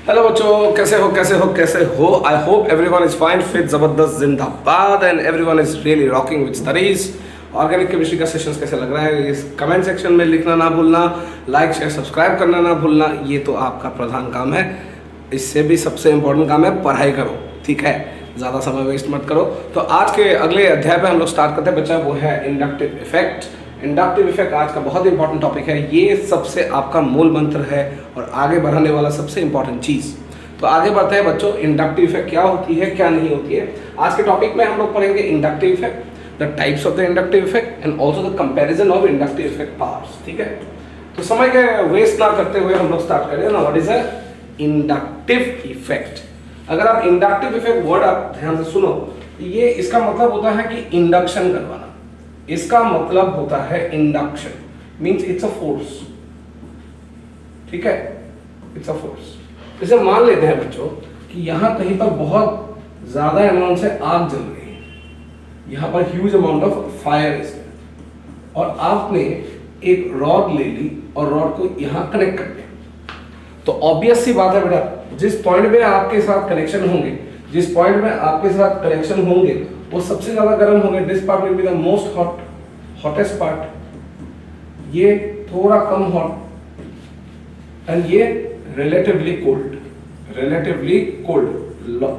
Hello बच्चों, कैसे हो? आई hope everyone is fine, fit, जबरदस्त, जिंदाबाद and everyone is really rocking with studies. Organic chemistry का सेशंस कैसे लग रहा है इस कमेंट सेक्शन में लिखना ना भूलना, लाइक शेयर सब्सक्राइब करना ना भूलना। ये तो आपका प्रधान काम है। इससे भी सबसे इम्पोर्टेंट काम है पढ़ाई करो, ठीक है? ज़्यादा समय वेस्ट मत करो। तो आज के अगले अध्याय पे हम लोग स्टार्ट करते हैं बच्चा, वो है इंडक्टिव इफेक्ट। इंडक्टिव इफेक्ट आज का बहुत इंपॉर्टेंट टॉपिक है। ये सबसे आपका मूल मंत्र है और आगे बढ़ाने वाला सबसे इंपॉर्टेंट चीज़। तो आगे बढ़ते हैं बच्चों, इंडक्टिव इफेक्ट क्या होती है, क्या नहीं होती है। आज के टॉपिक में हम लोग पढ़ेंगे inductive effect, the types of the inductive effect and also the comparison of inductive effect powers, ठीक है? तो समय के वेस्ट ना करते हुए हम लोग स्टार्ट करें ना। What is a inductive effect? अगर आप इंडक्टिव इफेक्ट वर्ड आप ध्यान से सुनो, ये इसका मतलब होता है कि इंडक्शन करवाना। इसका मतलब होता है induction means it's a force, ठीक है? It's a force. जैसे मान लेते हैं बच्चों कि यहां कहीं पर बहुत ज्यादा अमाउंट से आग जल रही है, यहां पर huge amount of fire is, और आपने एक रॉड ले ली और रॉड को यहां कनेक्ट कर दिया। तो ऑब्वियस सी बात है बेटा, जिस पॉइंट में आपके साथ कनेक्शन होंगे, जिस पॉइंट में आपके साथ कनेक्शन होंगे वो सबसे ज्यादा गर्म होंगे। This part will be the most hottest part, ये थोड़ा कम हॉट एंड ये रिलेटिवली कोल्ड,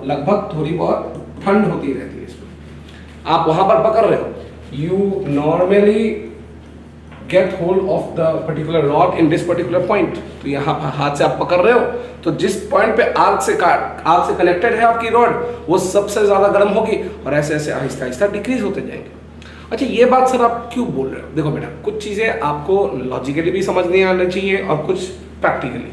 लगभग थोड़ी बहुत ठंड होती रहती है इसमें। आप वहां पर पकड़ रहे हो, you normally get hold of the particular rod in this particular point. तो यहाँ पर हाथ से आप पकड़ रहे हो, तो जिस पॉइंट पे आग से कनेक्टेड है आपकी रॉड, वो सबसे ज्यादा गर्म होगी और ऐसे ऐसे आहिस्ता आहिस्ता डिक्रीज होते जाएंगे। अच्छा, ये बात सर आप क्यों बोल रहे हो? देखो बेटा, कुछ चीजें आपको लॉजिकली भी समझनी आनी चाहिए और कुछ प्रैक्टिकली।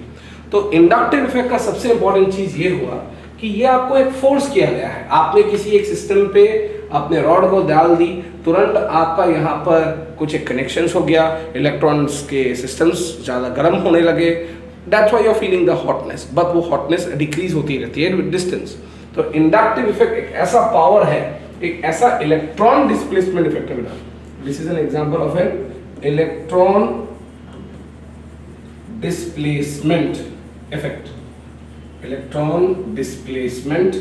तो इंडक्टिव इफेक्ट का सबसे इंपॉर्टेंट चीज ये हुआ कि ये आपको एक फोर्स किया गया है। आपने किसी एक सिस्टम पे अपने रॉड को डाल दी, तुरंत आपका यहाँ पर कुछ एक कनेक्शन हो गया, इलेक्ट्रॉन्स के सिस्टम्स ज़्यादा गर्म होने लगे। That's why you are feeling the hotness, but वो हॉटनेस डिक्रीज होती रहती है विद डिस्टेंस। तो इंडक्टिव इफेक्ट एक ऐसा पावर है, एक ऐसा इलेक्ट्रॉन डिस्प्लेसमेंट इफेक्ट है बेटा। This is an example of an electron displacement effect, electron displacement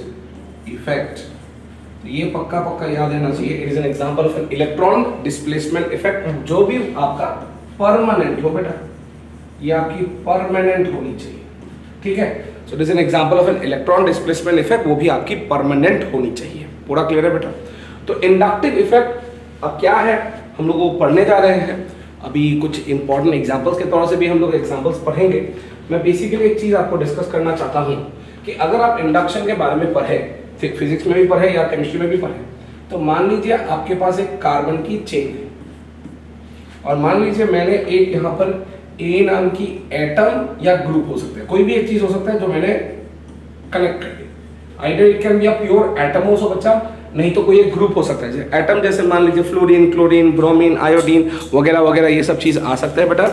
effect. ये पक्का याद रहना चाहिए। It is an example of an electron displacement effect. जो भी आपका परमानेंट हो बेटा, ये आपकी परमानेंट होनी चाहिए, ठीक है? So it is an example of an electron displacement effect, वो भी आपकी परमानेंट होनी चाहिए। पूरा क्लियर है बेटा? तो इंडक्टिव इफेक्ट अब क्या है, हम लोग वो पढ़ने जा रहे हैं। अभी कुछ इंपॉर्टेंट एग्जांपल्स के तौर से भी हम लोग एग्जांपल्स पढ़ेंगे। मैं बेसिकली एक चीज आपको डिस्कस करना चाहता हूं कि अगर आप इंडक्शन के बारे में पढ़े, फिजिक्स में भी पढ़े या केमिस्ट्री में भी पढ़े, तो मान लीजिए आपके पास एक कार्बन की चेन है और मान लीजिए मैंने एक यहाँ पर ए नाम की एटम या ग्रुप हो सकता है, कोई भी एक चीज हो सकता है जो मैंने कनेक्ट कर दी। Either it can be a pure atom हो बच्चा, नहीं तो कोई एक ग्रुप हो सकता है एटम, जैसे मान लीजिए फ्लोरीन, क्लोरीन, ब्रोमीन, आयोडीन वगैरह वगैरह, ये सब चीज आ सकते हैं बेटा।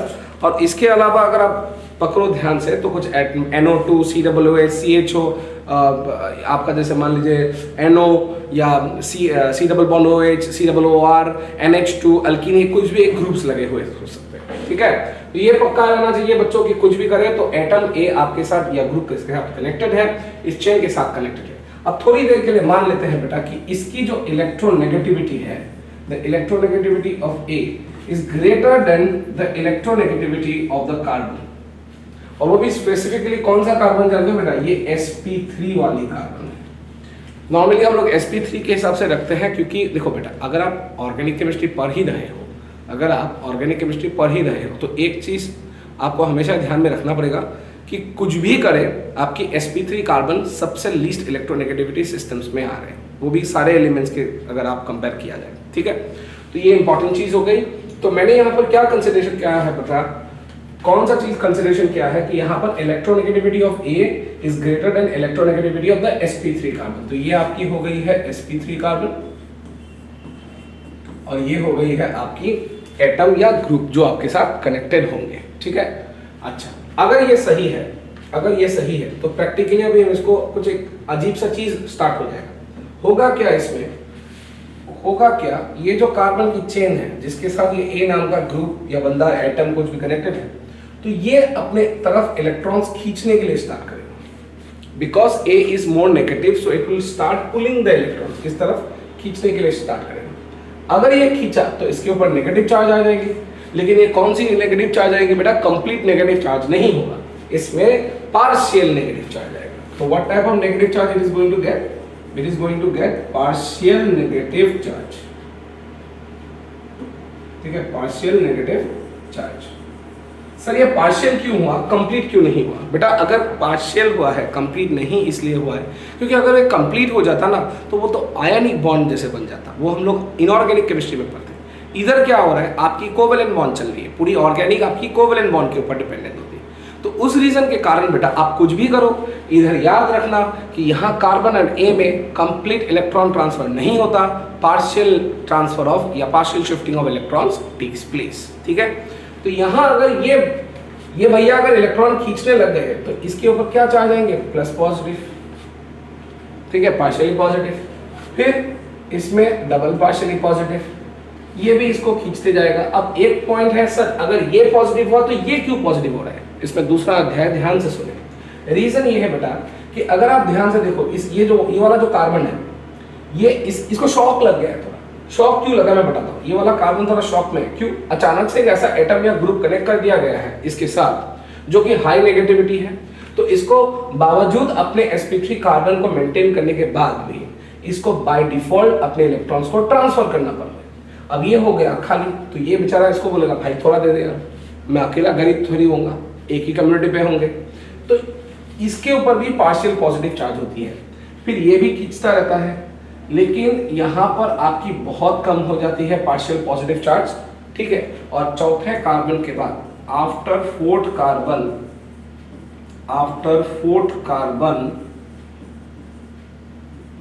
और इसके अलावा अगर आप पकड़ो ध्यान से तो कुछ NO2, COOH, CHO, आपका जैसे मान लीजिए NO या C double bond OH, COOR, NH2, alkyne, कुछ भी एक ग्रुप्स लगे हुए हो सकते हैं, ठीक है? तो ये पक्का रहना चाहिए बच्चों कि कुछ भी करें तो एटम A आपके साथ या ग्रुप किसके साथ कनेक्टेड है, इस चेन के साथ कनेक्टेड है। अब थोड़ी देर के लिए मान लेते हैं बेटा कि इसकी जो इलेक्ट्रोनेगेटिविटी है, the electronegativity of A is greater than the electronegativity of the carbon। और वो भी स्पेसिफिकली कौन सा कार्बन जानते हो बेटा? ये sp3 वाली कार्बन है। नॉर्मली हम लोग sp3 के हिसाब से रखते हैं क्योंकि देखो बेटा, अगर आप ऑर्गेनिक केमिस्ट्री पढ़ ही रहे हो, तो एक चीज आपको हमेशा ध्यान में रखना पड़ेगा कि कुछ भी करे आपकी sp3 कार्बन सबसे लीस्ट इलेक्ट्रोनेगेटिविटी सिस्टम्स में आ रहे हैं, वो भी सारे एलिमेंट्स के अगर आप कंपेयर किया जाए, ठीक है? तो ये इंपॉर्टेंट चीज हो गई। तो मैंने यहाँ पर क्या कंसिडरेशन किया है बेटा, कौन सा चीज कंसिडरेशन किया है कि यहाँ पर electronegativity of A is greater than electronegativity of the sp3 carbon. तो ये आपकी हो गई है sp3 कार्बन और ये हो गई है आपकी एटम या ग्रुप जो आपके साथ कनेक्टेड होंगे, ठीक है? अच्छा, अगर ये सही है तो प्रैक्टिकली अभी हम इसको कुछ एक अजीब सा चीज स्टार्ट हो जाएगा। होगा क्या इसमें, होगा क्या, ये जो कार्बन की चेन है जिसके साथ ये A नाम का ग्रुप या बंदा एटम कुछ भी कनेक्टेड है, तो ये अपने तरफ इलेक्ट्रॉन्स खींचने के लिए स्टार्ट करेगा। Because A is more negative so it will start pulling the electron, इस तरफ खींचने के लिए स्टार्ट करेगा। अगर ये खींचा तो इसके ऊपर नेगेटिव चार्ज आ जाएगी, लेकिन ये कौन सी नेगेटिव चार्ज आएगी बेटा? कंप्लीट नेगेटिव चार्ज नहीं होगा, इसमें पार्शियल नेगेटिव चार्ज आएगा। तो what type of negative charge it is going to get? It is going to get partial negative charge, ठीक है, पार्शियल नेगेटिव चार्ज। सर ये पार्शियल क्यों हुआ, कंप्लीट क्यों नहीं हुआ? बेटा अगर पार्शियल हुआ है, कंप्लीट नहीं इसलिए हुआ है क्योंकि अगर ये कंप्लीट हो जाता ना तो वो तो आयनिक बॉन्ड जैसे बन जाता, वो हम लोग इनऑर्गेनिक केमिस्ट्री में पढ़ते हैं। इधर क्या हो रहा है, आपकी कोवेलेंट बॉन्ड चल रही है, पूरी ऑर्गेनिक आपकी कोवेलेंट बॉन्ड के ऊपर डिपेंडेंट होती है। तो उस रीजन के कारण बेटा आप कुछ भी करो, इधर याद रखना कि यहाँ कार्बन और ए में कंप्लीट इलेक्ट्रॉन ट्रांसफर नहीं होता, पार्शियल ट्रांसफर ऑफ या partial shifting of electrons takes place, ठीक है। तो यहाँ अगर ये भैया अगर इलेक्ट्रॉन खींचने लग गए तो इसके ऊपर क्या चार्ज आएंगे? प्लस पॉजिटिव, ठीक है, पार्शियली पॉजिटिव। फिर इसमें डबल पार्शियली पॉजिटिव, ये भी इसको खींचते जाएगा। अब एक पॉइंट है सर, अगर ये पॉजिटिव हुआ तो ये क्यों पॉजिटिव हो रहा है? इसमें दूसरा अध्याय ध्यान से सुने। रीजन ये है बेटा कि अगर आप ध्यान से देखो, ये वाला जो कार्बन है, ये इसको शॉक लग गया है थोड़ा। शॉक क्यों लगा मैं बताता हूँ। ये वाला कार्बन थोड़ा शॉक में है, क्यों? अचानक से एक ऐसा एटम या ग्रुप कनेक्ट कर दिया गया है इसके साथ जो कि हाई नेगेटिविटी है, तो इसको बावजूद अपने sp3 कार्बन को मेंटेन करने के बाद भी इसको बाय डिफॉल्ट अपने इलेक्ट्रॉन्स को ट्रांसफर करना पड़ रहा है। अब ये हो गया खाली, तो ये बेचारा इसको बोलेगा भाई थोड़ा दे दे यार, मैं अकेला गरीब थोड़ी होऊंगा, एक ही कम्युनिटी पे होंगे। तो इसके ऊपर भी पार्शियल पॉजिटिव चार्ज होती है। फिर ये भी खींचता रहता है, लेकिन यहाँ पर आपकी बहुत कम हो जाती है पार्शियल पॉजिटिव चार्ज, ठीक है। और चौथे कार्बन के बाद after fourth carbon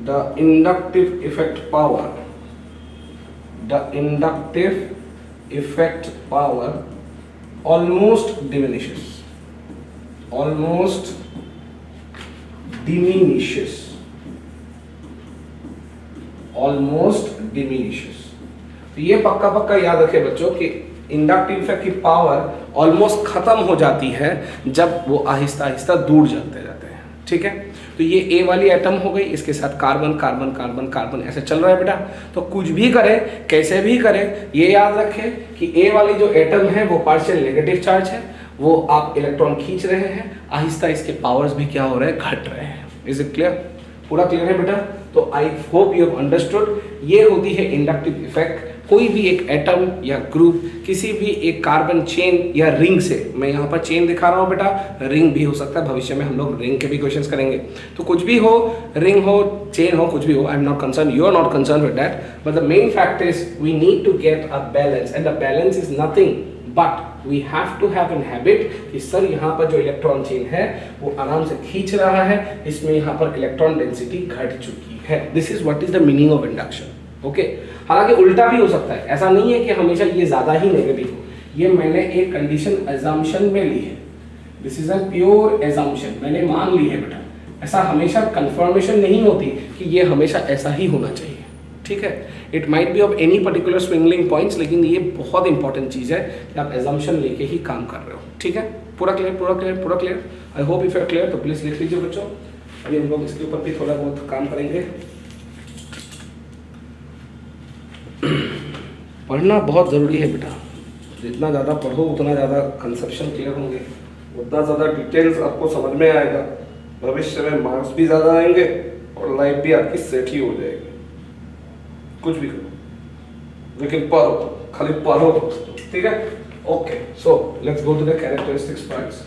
the inductive effect power almost diminishes। तो ये पक्का याद रखे बच्चों कि इंडक्टिव इफेक्ट की पावर ऑलमोस्ट खत्म हो जाती है जब वो आहिस्ता आहिस्ता दूर जाते जाते हैं, ठीक है। तो ये ए वाली एटम हो गई, इसके साथ कार्बन कार्बन कार्बन कार्बन ऐसे चल रहा है बेटा। तो कुछ भी करे, कैसे भी करे, ये याद रखें कि ए वाली जो एटम है वो पार्शियल नेगेटिव चार्ज है, वो आप इलेक्ट्रॉन खींच रहे हैं, आहिस्ता इसके पावर्स भी क्या हो रहे हैं, घट रहे हैं। Is it clear? पूरा क्लियर है बेटा? तो I hope you have understood. ये होती है इंडक्टिव इफेक्ट। कोई भी एक एटम या ग्रुप किसी भी एक कार्बन चेन या रिंग से, मैं यहाँ पर चेन दिखा रहा हूँ बेटा, रिंग भी हो सकता है, भविष्य में हम लोग रिंग के भी क्वेश्चंस करेंगे। तो कुछ भी हो, रिंग हो, चेन हो, कुछ भी हो, I am not concern, you are not concern with that, but the main fact is we need to get a balance, and the balance is nothing but we have to have an habit कि sir यहाँ पर जो electron chain है वो आराम से खींच रहा है, इसमें यहाँ पर इलेक्ट्रॉन डेंसिटी घट चुकी है। This is what is the meaning of induction, okay. हालांकि उल्टा भी हो सकता है, ऐसा नहीं है कि हमेशा ये ज्यादा ही नेगेटिव हो। ये मैंने एक कंडीशन अजम्पशन में ली है, this is a pure assumption, मैंने मान ली है बेटा। ऐसा हमेशा कंफर्मेशन नहीं होती कि ये हमेशा ऐसा ही होना चाहिए, ठीक है। It might be of any particular swingling points, लेकिन ये बहुत इंपॉर्टेंट चीज है कि आप एजम्पशन लेके ही काम कर रहे हो, ठीक है। पूरा क्लियर, पूरा क्लियर, पूरा clear. I hope if you are clear, तो प्लीज लिख लीजिए बच्चों। अभी हम लोग इसके ऊपर भी थोड़ा बहुत काम करेंगे। पढ़ना बहुत ज़रूरी है बेटा, जितना ज़्यादा पढ़ो उतना ज़्यादा कंसेप्शन क्लियर होंगे, उतना ज़्यादा डिटेल्स आपको समझ में आएगा, भविष्य में मार्क्स भी ज़्यादा आएंगे और लाइफ भी आपकी सेट ही हो जाएगी। कुछ भी करो लेकिन पढ़ो, खाली पढ़ो, ठीक है। Okay, so let's go to the characteristics parts.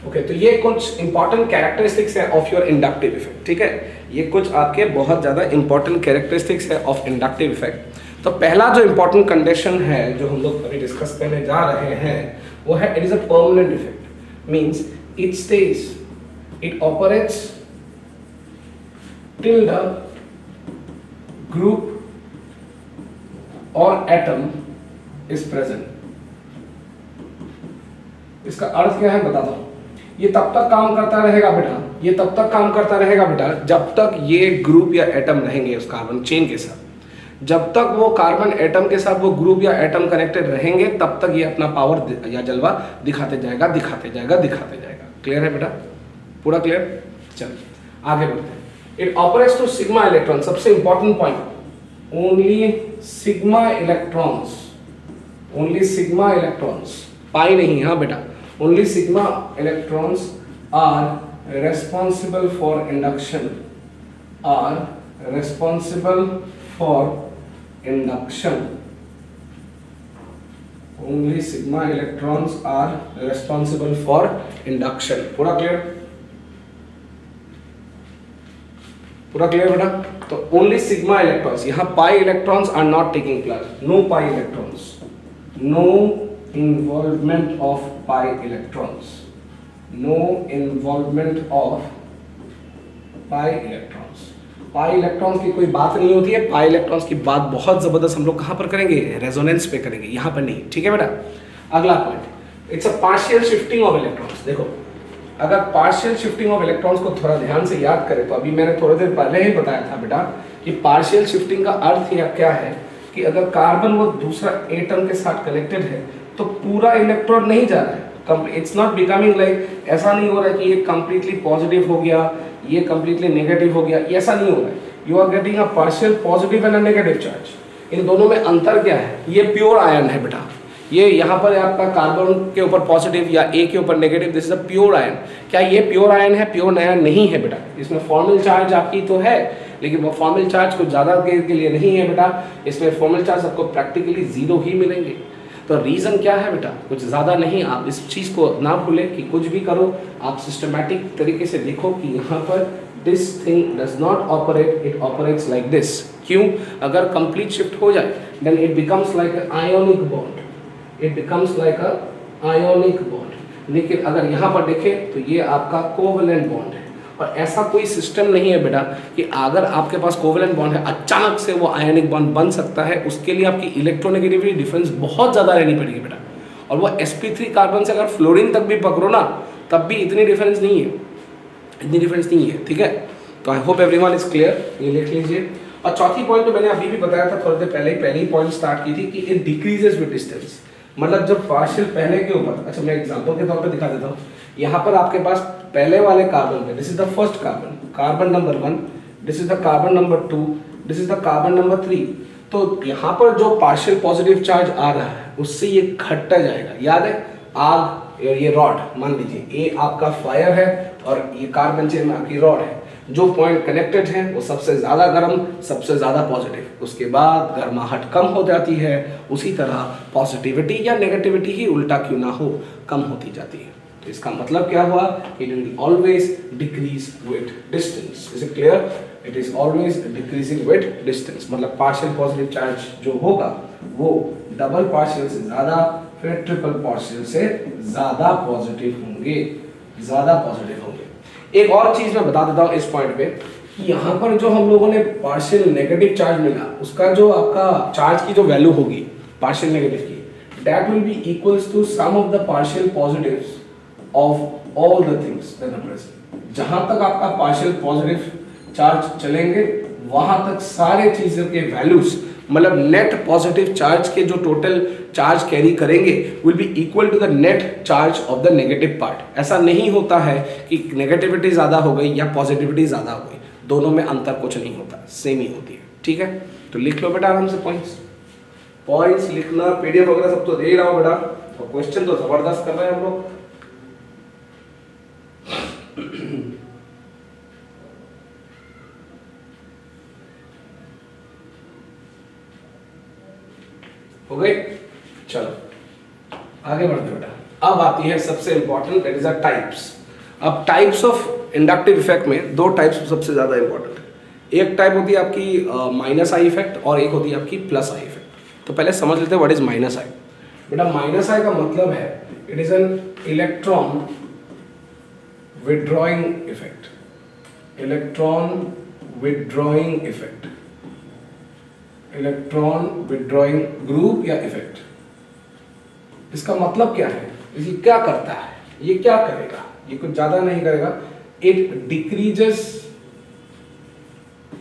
Okay, तो ये कुछ इंपॉर्टेंट कैरेक्टरिस्टिक्स है ऑफ योर इंडक्टिव इफेक्ट, ठीक है। ये कुछ आपके बहुत ज़्यादा इंपॉर्टेंट कैरेक्टरिस्टिक्स है ऑफ इंडक्टिव इफेक्ट। तो पहला जो इंपॉर्टेंट कंडीशन है जो हम लोग अभी डिस्कस करने जा रहे हैं वो है it is a permanent effect, means it stage, it operates till the group और एटम इज प्रेजेंट। इसका अर्थ क्या है बताता हूं। ये तब तक काम करता रहेगा बेटा, ये तब तक काम करता रहेगा बेटा जब तक ये ग्रुप या एटम रहेंगे उस कार्बन चेन के साथ। जब तक वो कार्बन एटम के साथ वो ग्रुप या एटम कनेक्टेड रहेंगे तब तक ये अपना पावर या जलवा दिखाते जाएगा, दिखाते जाएगा, दिखाते जाएगा। क्लियर है बेटा? पूरा क्लियर? चल आगे बढ़ते हैं। It operates to sigma electron, सबसे important point, only sigma electrons, only sigma electrons, pi नहीं, हाँ बेटा, only sigma electrons are responsible for induction, are responsible for induction, only sigma electrons are responsible for induction. पूरा clear, पूरा clear बेटा? तो only sigma electrons, यहां pi electrons are not taking place, no pi electrons, no involvement of pi electrons, no involvement of pi electrons. Pi electrons की कोई बात नहीं होती है, पाई इलेक्ट्रॉन्स की बात बहुत जबरदस्त हम लोग कहां पर करेंगे, रेजोनेंस पे करेंगे, यहां पर नहीं। ठीक है बेटा? अगला point, it's a partial shifting of electrons. देखो, अगर पार्शियल शिफ्टिंग ऑफ इलेक्ट्रॉन्स को थोड़ा ध्यान से याद करें तो अभी मैंने थोड़ी देर पहले ही बताया था बेटा कि पार्शियल शिफ्टिंग का अर्थ क्या है कि अगर कार्बन वो दूसरा एटम के साथ कनेक्टेड है तो पूरा इलेक्ट्रॉन नहीं जा रहा है, इट्स नॉट बिकमिंग लाइक, ऐसा नहीं हो रहा है कि ये कंप्लीटली पॉजिटिव हो गया, ये कंप्लीटली नेगेटिव हो गया, ऐसा नहीं हो रहा है। You are getting a partial positive and a negative charge. इन दोनों में अंतर क्या है? ये प्योर आयन है बेटा, ये यहाँ पर आपका कार्बन के ऊपर पॉजिटिव या ए के ऊपर negative, this is a pure ion. क्या ये प्योर आयन है? प्योर आयन नहीं है बेटा, इसमें फॉर्मल चार्ज आपकी तो है लेकिन वो फॉर्मल चार्ज कुछ ज़्यादा के लिए नहीं है बेटा, इसमें फॉर्मल चार्ज आपको प्रैक्टिकली जीरो ही मिलेंगे। तो रीज़न क्या है बेटा? कुछ ज़्यादा नहीं, आप इस चीज़ को ना भूलें कि कुछ भी करो आप सिस्टमैटिक तरीके से देखो कि यहाँ पर this thing does not operate, it operates like this. क्यों? अगर कंप्लीट शिफ्ट हो जाए then it becomes like ionic bond, it becomes like a ionic bond। लेकिन अगर यहाँ पर देखें तो ये आपका कोवेलेंट बॉन्ड है, और ऐसा कोई सिस्टम नहीं है बेटा कि अगर आपके पास कोवेलेंट बॉन्ड है अचानक से वो आयनिक बॉन्ड बन सकता है। उसके लिए आपकी इलेक्ट्रोनेगेटिविटी डिफरेंस बहुत ज़्यादा रहनी पड़ेगी बेटा, और वो sp3 कार्बन से अगर फ्लोरीन तक भी पकड़ो ना तब भी इतनी डिफरेंस नहीं है, इतनी डिफरेंस नहीं है। ठीक है? तो I hope everyone is clear, ये लिख लीजिए। और चौथी पॉइंट तो मैंने अभी भी बताया था थोड़ी देर पहले, पहली पॉइंट स्टार्ट की थी कि इट डिक्रीजेस विद डिस्टेंस। मतलब जब पार्शियल पहले के ऊपर, अच्छा मैं एग्जांपल के तौर पे दिखा देता हूँ। यहाँ पर आपके पास पहले वाले कार्बन पे, this is the first carbon, carbon number 1, this is the carbon number 2, this is the carbon number 3। तो यहाँ पर जो पार्शियल पॉजिटिव चार्ज आ रहा है उससे ये घटता जाएगा। याद है आग, ये रॉड मान लीजिए, ये आपका फायर है और ये कार्बन चेन में आपकी रॉड है। जो पॉइंट कनेक्टेड है वो सबसे ज़्यादा गर्म, सबसे ज़्यादा पॉजिटिव, उसके बाद गर्माहट कम हो जाती है। उसी तरह पॉजिटिविटी या नेगेटिविटी ही उल्टा क्यों ना हो कम होती जाती है। तो इसका मतलब क्या हुआ? It will always decrease with distance. Is it clear? It is always decreasing with distance. मतलब पार्शियल पॉजिटिव चार्ज जो होगा वो डबल पार्शियल से ज़्यादा, फिर ट्रिपल पार्शियल से ज़्यादा पॉजिटिव होंगे, ज़्यादा पॉजिटिव होंगे। एक और चीज मैं बता देता हूँ इस पॉइंट पे कि यहाँ पर जो हम लोगों ने पार्शियल नेगेटिव चार्ज मिला, उसका जो आपका चार्ज की जो वैल्यू होगी पार्शियल नेगेटिव की, that will be equals to sum of the partial positives of all the things that are present. जहां तक आपका पार्शियल पॉजिटिव चार्ज चलेंगे वहां तक सारे चीजों के वैल्यूज, मतलब नेट पॉजिटिव चार्ज के जो टोटल चार्ज कैरी करेंगे will be equal to the net charge of the negative part. ऐसा नहीं होता है कि नेगेटिविटी ज़्यादा हो गई या पॉजिटिविटी ज़्यादा हो गई, दोनों में अंतर कुछ नहीं होता, सेम ही होती है। ठीक है? तो लिख लो बेटा आराम से पॉइंट्स, पॉइंट्स लिखना, पीडीएफ वगैरह सब तो दे ही रहा हूँ बेटा, और क्वेश्चन तो जबरदस्त कर रहे हैं हम लोग। हो गई? चलो आगे बढ़ते बेटा। अब आती है सबसे important, that is the types. अब टाइप्स ऑफ इंडक्टिव इफेक्ट में दो टाइप्स सबसे ज्यादा इंपॉर्टेंट है। एक टाइप होती है आपकी माइनस आई इफेक्ट और एक होती है आपकी प्लस आई इफेक्ट। तो पहले समझ लेते हैं व्हाट इज माइनस आई। बेटा माइनस आई का मतलब है it is an electron withdrawing effect, electron withdrawing effect, electron withdrawing group या इफेक्ट। इसका मतलब क्या है? ये क्या करता है? ये क्या करेगा? ये कुछ ज्यादा नहीं करेगा, it decreases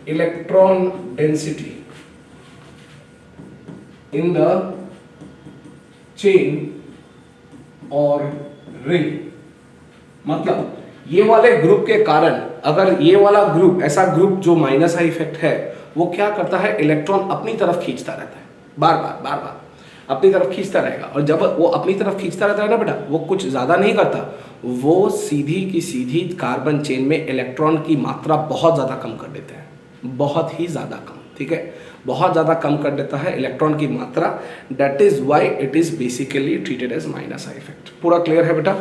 electron density in the chain और रिंग। मतलब ये वाले ग्रुप के कारण अगर ये वाला ग्रुप, ऐसा ग्रुप जो माइनस आई इफेक्ट है, वो क्या करता है, इलेक्ट्रॉन अपनी तरफ खींचता रहता है, बार बार अपनी तरफ खींचता रहेगा। और जब वो अपनी तरफ खींचता रहता है ना बेटा, वो कुछ ज़्यादा नहीं करता, वो सीधी की सीधी कार्बन चेन में इलेक्ट्रॉन की मात्रा बहुत ज़्यादा कम कर देते हैं, बहुत ही ज़्यादा कम, ठीक है, बहुत ज़्यादा कम कर देता है इलेक्ट्रॉन की मात्रा। That is why it is basically treated as minus I effect. पूरा क्लियर है बेटा?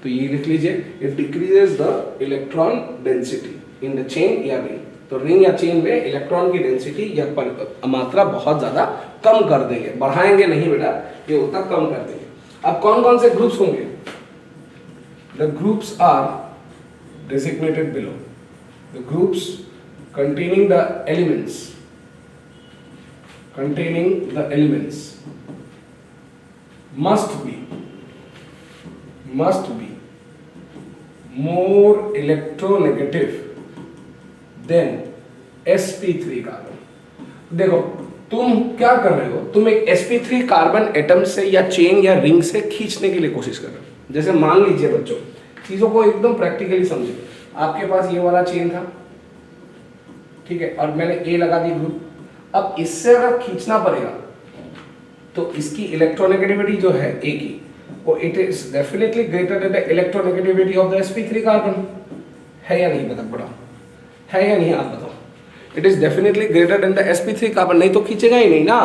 तो ये लिख लीजिए, it decreases the electron density in the chain या रिंग। तो रिंग या चेन में इलेक्ट्रॉन की डेंसिटी या मात्रा बहुत ज़्यादा कम कर देंगे, बढ़ाएंगे नहीं बेटा, ये उतना कम कर देंगे। अब कौन कौन से ग्रुप्स होंगे? The groups are designated below. The groups containing the elements must be more electronegative than sp3 carbon. देखो तुम क्या कर रहे हो, तुम एक sp3 कार्बन एटम से या चेन या रिंग से खींचने के लिए कोशिश कर रहे हो। जैसे मान लीजिए बच्चों, चीजों को एकदम प्रैक्टिकली समझे, आपके पास ये वाला चेन था, ठीक है, और मैंने ए लगा दी ग्रुप। अब इससे अगर खींचना पड़ेगा तो इसकी इलेक्ट्रोनेगेटिविटी जो है ए की, वो it is definitely greater than the electronegativity of the sp3 carbon. है या नहीं बता, है या नहीं आप बताओ? It is definitely greater than the sp3 carbon, नहीं तो खींचेगा ही नहीं ना।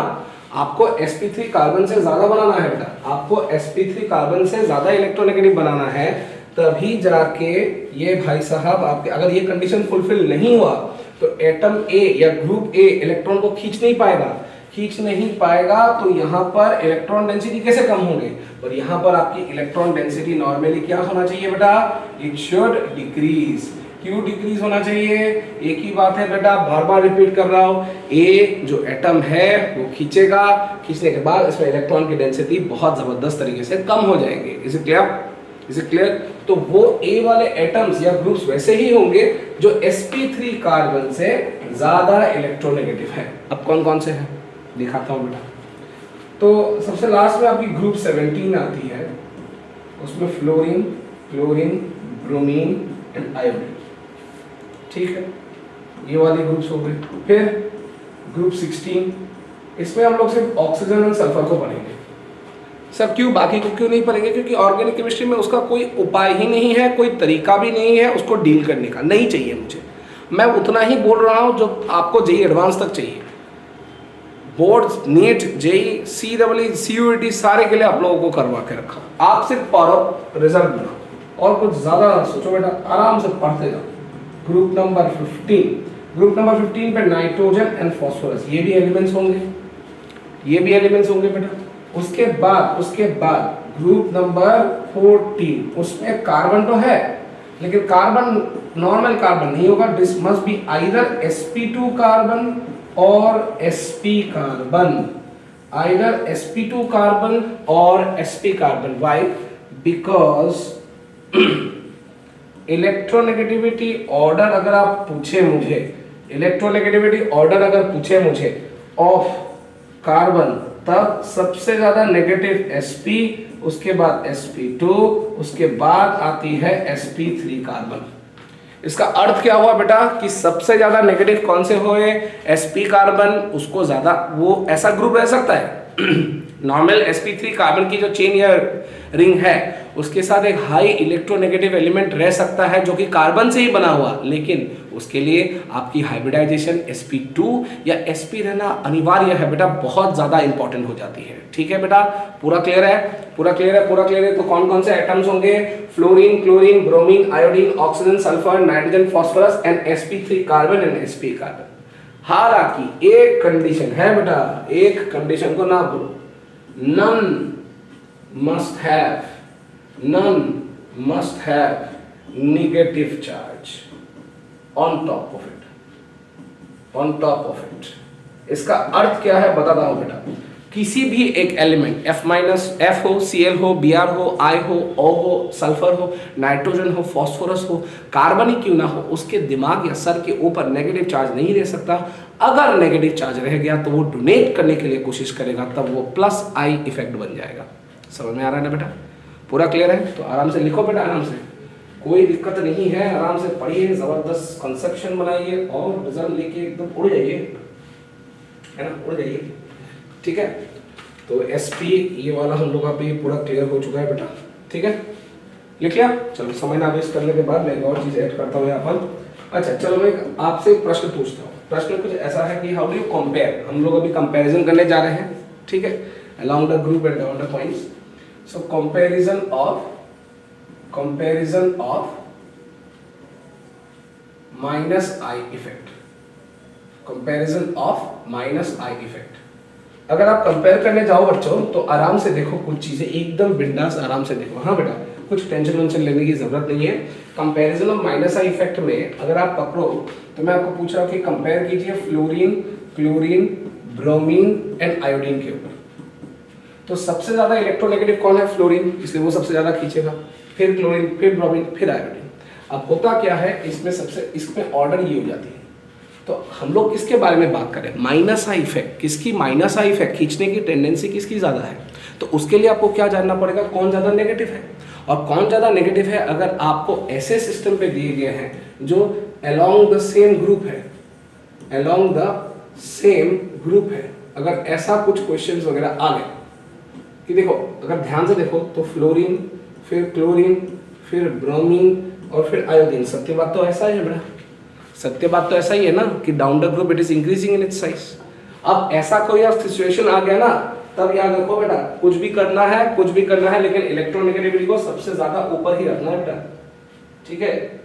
आपको sp3 कार्बन से ज्यादा बनाना है बेटा, आपको sp3 कार्बन से ज्यादा इलेक्ट्रोनेगेटिव बनाना है, तभी जाके ये भाई साहब आपके, अगर ये कंडीशन फुलफिल नहीं हुआ तो एटम ए या ग्रुप ए इलेक्ट्रॉन को खींच नहीं पाएगा, तो यहाँ पर इलेक्ट्रॉन डेंसिटी कैसे कम होंगे? और यहाँ पर आपकी इलेक्ट्रॉन डेंसिटी नॉर्मली क्या होना चाहिए बेटा? It should decrease. क्यों डिक्रीज होना चाहिए? एक ही बात है बेटा, बार बार रिपीट कर रहा हूँ, ए जो एटम है वो खींचेगा, खींचने के बाद इसमें इलेक्ट्रॉन की डेंसिटी बहुत जबरदस्त तरीके से कम हो जाएंगे। Is it clear? तो वो ए वाले एटम्स या ग्रुप्स वैसे ही होंगे जो sp3 कार्बन से ज्यादा इलेक्ट्रोनेगेटिव है। अब कौन कौन से हैं दिखाता हूं बेटा। तो सबसे लास्ट में आपकी ग्रुप 17 आती है, उसमें fluorine, chlorine, bromine and iodine, ठीक है, ये वाली ग्रुप्स हो गए। फिर ग्रुप 16, इसमें हम लोग सिर्फ ऑक्सीजन और सल्फर को पढ़ेंगे। सब क्यों, बाकी को क्यों नहीं पढ़ेंगे? क्योंकि ऑर्गेनिक केमिस्ट्री में उसका कोई उपाय ही नहीं है, कोई तरीका भी नहीं है उसको डील करने का, नहीं चाहिए मुझे। मैं उतना ही बोल रहा हूँ जो आपको जेई एडवांस तक चाहिए। Board, NEET, JEE, CEE, CUET सारे के लिए आप लोगों को करवा के रखा। आप सिर्फ पढ़ो, रिजल्ट बनाओ और कुछ ज्यादा ना सोचो बेटा, आराम से पढ़ते जाओ। ग्रुप नंबर 15 पे नाइट्रोजन एंड फॉस्फोरस, ये भी एलिमेंट्स होंगे बेटा। उसके बाद ग्रुप नंबर 14, उसमें कार्बन तो है लेकिन कार्बन नॉर्मल कार्बन नहीं होगा, this must be either sp2 carbon और sp carbon, either sp2 carbon और sp carbon. Why? Because electronegativity order अगर आप पूछे मुझे, ऑफ कार्बन, तब सबसे ज्यादा नेगेटिव sp, उसके बाद sp2, उसके बाद आती है sp3 कार्बन। इसका अर्थ क्या हुआ बेटा कि सबसे ज्यादा नेगेटिव कौन से हुए? sp कार्बन, उसको ज्यादा, वो ऐसा ग्रुप रह सकता है नॉर्मल sp3 कार्बन की जो चेन या रिंग है उसके साथ एक हाई इलेक्ट्रोनेगेटिव एलिमेंट रह सकता है जो कि कार्बन से ही बना हुआ, लेकिन उसके लिए आपकी हाइब्रिडाइजेशन sp2 या sp रहना अनिवार्य है बेटा, बहुत ज्यादा इंपॉर्टेंट हो जाती है। ठीक है बेटा, पूरा क्लियर है? तो कौन कौन से एटम्स होंगे? Fluorine, chlorine, bromine, iodine, oxygen, sulphur, nitrogen, phosphorus and sp3 carbon and sp carbon. हालांकि एक कंडीशन है बेटा, एक कंडीशन को ना भूलो, none must have negative charge on top of it। इसका अर्थ क्या है बताता हूं बेटा। किसी भी एक एलिमेंट F हो, Cl हो, Br हो, I हो, O हो, सल्फर हो, नाइट्रोजन हो, फास्फोरस हो, कार्बन ही क्यों ना हो, उसके दिमाग या सर के ऊपर नेगेटिव चार्ज नहीं रह सकता। अगर नेगेटिव चार्ज रह गया तो वो डोनेट करने के लिए कोशिश करेगा, तब वो +I इफेक्ट बन जाएगा। समझ में आ रहा है ना बेटा? पूरा क्लियर है? तो आराम से लिखो बेटा, आराम से कोई दिक्कत नहीं है, आराम से पढ़िए, जबरदस्त कंसेप्शन बनाइए और रिजल्ट लेके एकदम उड़ जाइए, है ना, उड़ जाइए। ठीक है, तो एसपी ये वाला हम लोग का भी पूरा क्लियर हो चुका है बेटा। ठीक है, लिख लिया? चलो, समय ना वेस्ट करने के बाद मैं एक और चीज ऐड करता हूँ यहाँ पर। अच्छा चलो, मैं आपसे एक प्रश्न पूछता हूँ। प्रश्न कुछ ऐसा है कि हाउ डू यू कंपेयर, हम लोग अभी कंपैरिजन करने जा रहे हैं। ठीक है, along the group and down the points. So comparison of minus I effect, comparison of minus I effect. अगर आप कंपेयर करने जाओ बच्चों तो आराम से देखो, कुछ चीजें एकदम बिंदास आराम से देखो। हाँ बेटा, कुछ टेंशन वेंशन लेने की जरूरत नहीं है। Comparison of minus I effect में अगर आप पकड़ो तो मैं आपको पूछ रहा हूँ कि कंपेयर कीजिए fluorine, chlorine, bromine and iodine के ऊपर। तो सबसे ज्यादा इलेक्ट्रोनेगेटिव कौन है? फ्लोरीन, इसलिए वो सबसे ज्यादा खींचेगा, फिर क्लोरीन, फिर ब्रोमीन, फिर आयोडीन। अब होता क्या है इसमें ऑर्डर ये हो जाती है। तो हम लोग किसके बारे में बात करें? Minus I effect. किसकी माइनस आई इफेक्ट? खींचने की टेंडेंसी किसकी ज्यादा है? तो उसके लिए आपको क्या जानना पड़ेगा, कौन ज्यादा नेगेटिव है और कौन ज्यादा नेगेटिव है। अगर आपको ऐसे सिस्टम पे दिए गए हैं जो अलोंग द सेम ग्रुप है, अलोंग द सेम ग्रुप है, अगर ऐसा कुछ क्वेश्चंस वगैरह आ गए कि देखो, अगर ध्यान से देखो तो फ्लोरीन, फिर क्लोरीन, फिर ब्रोमीन और फिर आयोडीन। सत्य बात तो ऐसा है बेटा, सत्य बात तो ऐसा ही है ना कि down the group it is increasing in its size. अब ऐसा कोई सिचुएशन आ गया ना, तब याद रखो बेटा, कुछ भी करना है, लेकिन इलेक्ट्रोनेगेटिविटी को सबसे ज्यादा ऊपर ही रखना है बेटा। ठीक है,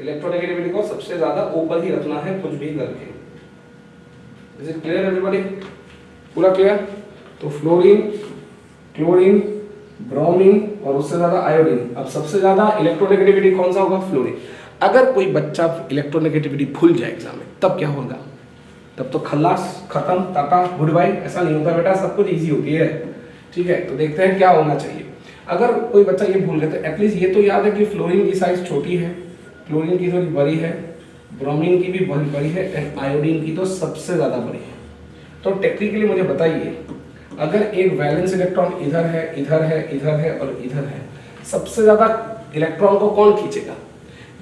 इलेक्ट्रोनेगेटिविटी को सबसे ज्यादा ऊपर ही रखना है कुछ भी करके। Is it clear everybody? पूरा क्लियर? तो फ्लोरीन, क्लोरीन, ब्रोमीन और उससे ज्यादा आयोडीन। अब सबसे ज्यादा इलेक्ट्रोनेगेटिविटी कौन सा होगा? फ्लोरीन। अगर कोई बच्चा इलेक्ट्रोनेगेटिविटी भूल जाए एग्जाम में, तब क्या होगा? तब तो खल्लास, खत्म, टाटा, गुड बाय। ऐसा नहीं होता बेटा, सब कुछ इजी होती है। ठीक है, तो देखते हैं क्या होना चाहिए। अगर कोई बच्चा ये भूल गया तो एटलीस्ट ये तो याद है कि फ्लोरीन की साइज छोटी है, क्लोरीन की थोड़ी बड़ी है, ब्रोमीन की भी बहुत बड़ी है एंड आयोडीन की तो सबसे ज्यादा बड़ी है। तो टेक्निकली मुझे बताइए, अगर एक वैलेंस इलेक्ट्रॉन इधर है, इधर है, इधर है और इधर है, सबसे ज्यादा इलेक्ट्रॉन को कौन खींचेगा?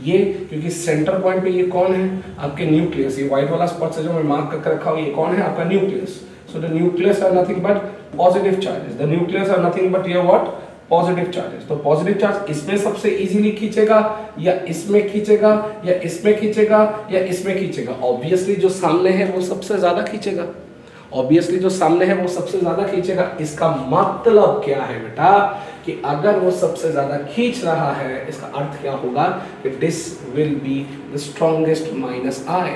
ये, क्योंकि सेंटर पॉइंट पे ये कौन है? आपके न्यूक्लियस। ये व्हाइट वाला स्पॉट से जो मैं मार्क करके रखा हूं, ये कौन है? आपका nucleus. So the nucleus are nothing but positive charges. The nucleus are nothing but your what? Positive charges. तो पॉजिटिव चार्ज इसमें सबसे इजीली खींचेगा या इसमें खींचेगा या इसमें खींचेगा या इसमें खींचेगा? ऑब्वियसली जो सामने है वो सबसे ज्यादा खींचेगा, ऑब्वियसली जो सामने है वो सबसे ज्यादा खींचेगा। इसका मतलब क्या है बेटा कि अगर वो सबसे ज्यादा खींच रहा है, इसका अर्थ क्या होगा कि this will be the strongest minus I,